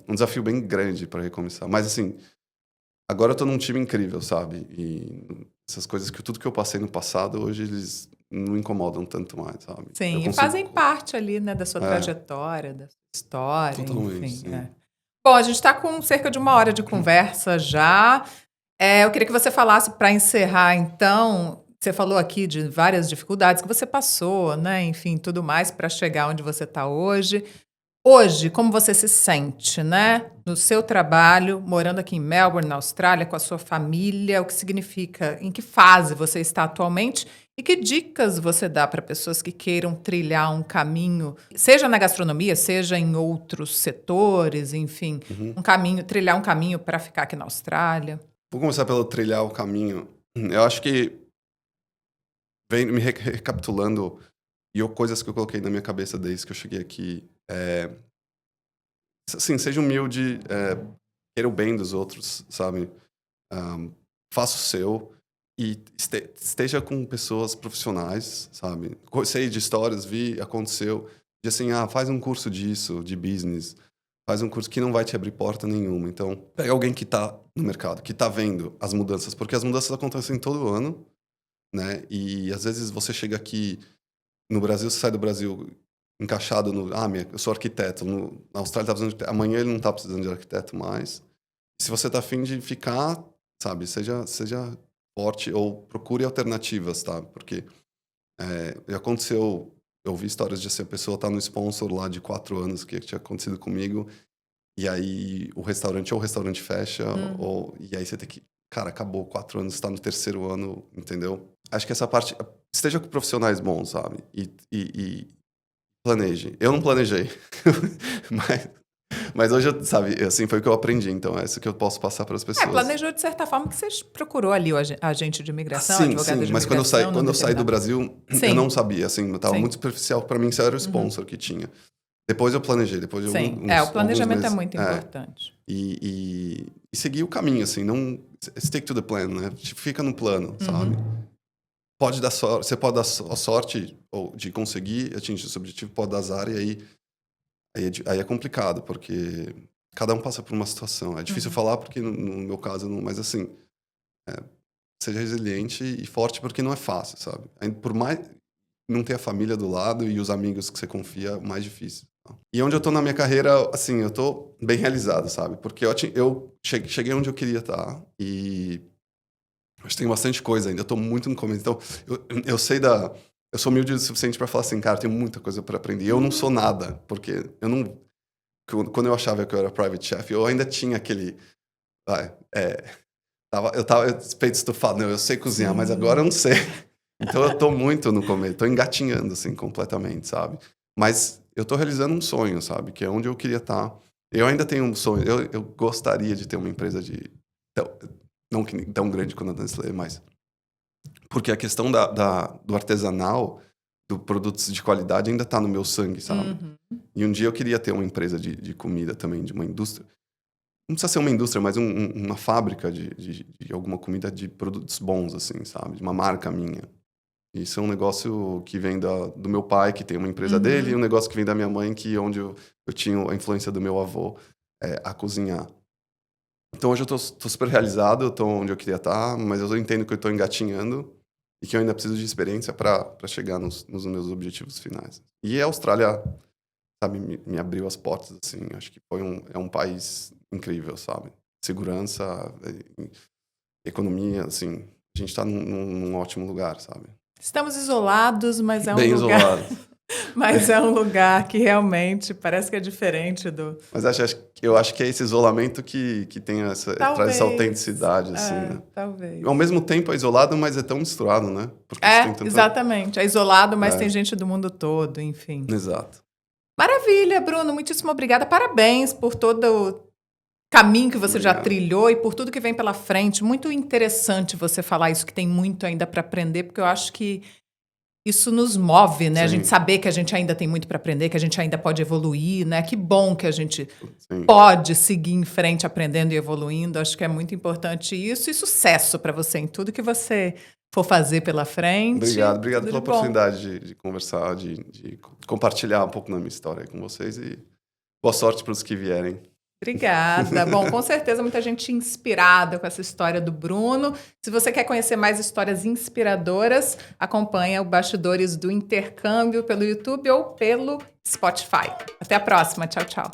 Speaker 2: Um desafio bem grande para recomeçar. Mas assim, agora eu tô num time incrível, sabe? E essas coisas tudo que eu passei no passado, hoje eles não incomodam tanto mais, sabe?
Speaker 1: Sim, e fazem parte ali, né, da sua trajetória, da sua história,
Speaker 2: totalmente,
Speaker 1: enfim.
Speaker 2: sim.
Speaker 1: Bom, a gente está com cerca de 1 hora de conversa já. Eu queria que você falasse, para encerrar, então, você falou aqui de várias dificuldades que você passou, né, enfim, tudo mais, para chegar onde você está hoje. Hoje, como você se sente, né? No seu trabalho, morando aqui em Melbourne, na Austrália, com a sua família, o que significa, em que fase você está atualmente e que dicas você dá para pessoas que queiram trilhar um caminho, seja na gastronomia, seja em outros setores, enfim, trilhar um caminho para ficar aqui na Austrália?
Speaker 2: Vou começar pelo trilhar o caminho. Eu acho que vem me recapitulando coisas que eu coloquei na minha cabeça desde que eu cheguei aqui. Assim, seja humilde, queira o bem dos outros, sabe? Faça o seu e esteja com pessoas profissionais, sabe? Sei de histórias, aconteceu, de assim, faz um curso disso, de business, faz um curso que não vai te abrir porta nenhuma. Então, pega alguém que tá no mercado, que tá vendo as mudanças, porque as mudanças acontecem todo ano, né? E às vezes você chega aqui no Brasil, você sai do Brasil encaixado eu sou arquiteto. Na Austrália tá precisando amanhã ele não tá precisando de arquiteto mais. Se você tá afim de ficar, sabe, seja forte ou procure alternativas, tá? Porque já aconteceu, eu ouvi histórias de a pessoa tá no sponsor lá de 4 anos, que tinha acontecido comigo, e aí o restaurante fecha, e aí você tem que, cara, acabou 4 anos, está no 3º ano, entendeu? Acho que essa parte, esteja com profissionais bons, sabe? E planeje. Eu não planejei, mas hoje, sabe, assim, foi o que eu aprendi, então é isso que eu posso passar para as pessoas.
Speaker 1: Planejou de certa forma que você procurou ali o agente de imigração,
Speaker 2: sim,
Speaker 1: advogado de imigração.
Speaker 2: Mas quando eu saí do Brasil, eu não sabia, assim, estava muito superficial, para mim isso era o sponsor que tinha. Depois eu planejei, depois de
Speaker 1: o planejamento é muito importante.
Speaker 2: E seguir o caminho, assim, não stick to the plan, né? Fica no plano, sabe? Pode dar sorte, você pode dar a sorte de conseguir atingir esse objetivo, pode dar azar, e aí é complicado, porque cada um passa por uma situação. É difícil falar, porque no meu caso, mas assim, seja resiliente e forte, porque não é fácil, sabe? Por mais não ter a família do lado e os amigos que você confia, é mais difícil. E onde eu tô na minha carreira, assim, eu tô bem realizado, sabe? Porque eu cheguei onde eu queria estar e acho que tem bastante coisa ainda, eu tô muito no começo. Então, eu sou humilde o suficiente para falar assim, cara, tem muita coisa para aprender. Eu não sou nada, porque quando eu achava que eu era private chef, eu ainda tinha aquele... eu tava peito estufado, eu sei cozinhar, mas agora eu não sei. Então eu tô muito no começo, tô engatinhando, assim, completamente, sabe? Mas eu tô realizando um sonho, sabe? Que é onde eu queria estar. Eu ainda tenho um sonho, eu gostaria de ter uma empresa não tão grande quanto a Nestlé, mas... Porque a questão do artesanal, do produtos de qualidade, ainda tá no meu sangue, sabe? E um dia eu queria ter uma empresa de comida também, de uma indústria. não precisa ser uma indústria, mas uma fábrica de alguma comida de produtos bons, assim, sabe? De uma marca minha. Isso é um negócio que vem do meu pai, que tem uma empresa dele, e um negócio que vem da minha mãe, onde eu tinha a influência do meu avô a cozinhar. Então hoje eu tô super realizado, eu tô onde eu queria estar, mas eu entendo que eu tô engatinhando e que eu ainda preciso de experiência para chegar nos meus objetivos finais. E a Austrália, sabe, me abriu as portas, assim, acho que é um país incrível, sabe? Segurança, economia, assim, a gente tá num ótimo lugar, sabe?
Speaker 1: Estamos isolados, mas é um
Speaker 2: Bem
Speaker 1: lugar...
Speaker 2: isolados.
Speaker 1: Mas é um lugar que realmente parece que é diferente do...
Speaker 2: Mas eu acho que é esse isolamento que traz essa autenticidade, assim, né?
Speaker 1: Talvez.
Speaker 2: Ao mesmo tempo é isolado, mas é tão misturado, né? Porque você tem tanta...
Speaker 1: exatamente. É isolado, mas tem gente do mundo todo, enfim.
Speaker 2: Exato.
Speaker 1: Maravilha, Bruno. Muitíssimo obrigada. Parabéns por todo o caminho que você já trilhou e por tudo que vem pela frente. Muito interessante você falar isso, que tem muito ainda para aprender, porque eu acho que isso nos move, né? Sim. A gente saber que a gente ainda tem muito para aprender, que a gente ainda pode evoluir, né? Que bom que a gente pode seguir em frente aprendendo e evoluindo. Acho que é muito importante isso. E sucesso para você em tudo que você for fazer pela frente.
Speaker 2: Obrigado pela oportunidade de conversar, de compartilhar um pouco da minha história com vocês e boa sorte para os que vierem.
Speaker 1: Obrigada. Bom, com certeza muita gente inspirada com essa história do Bruno. Se você quer conhecer mais histórias inspiradoras, acompanha o Bastidores do Intercâmbio pelo YouTube ou pelo Spotify. Até a próxima. Tchau, tchau.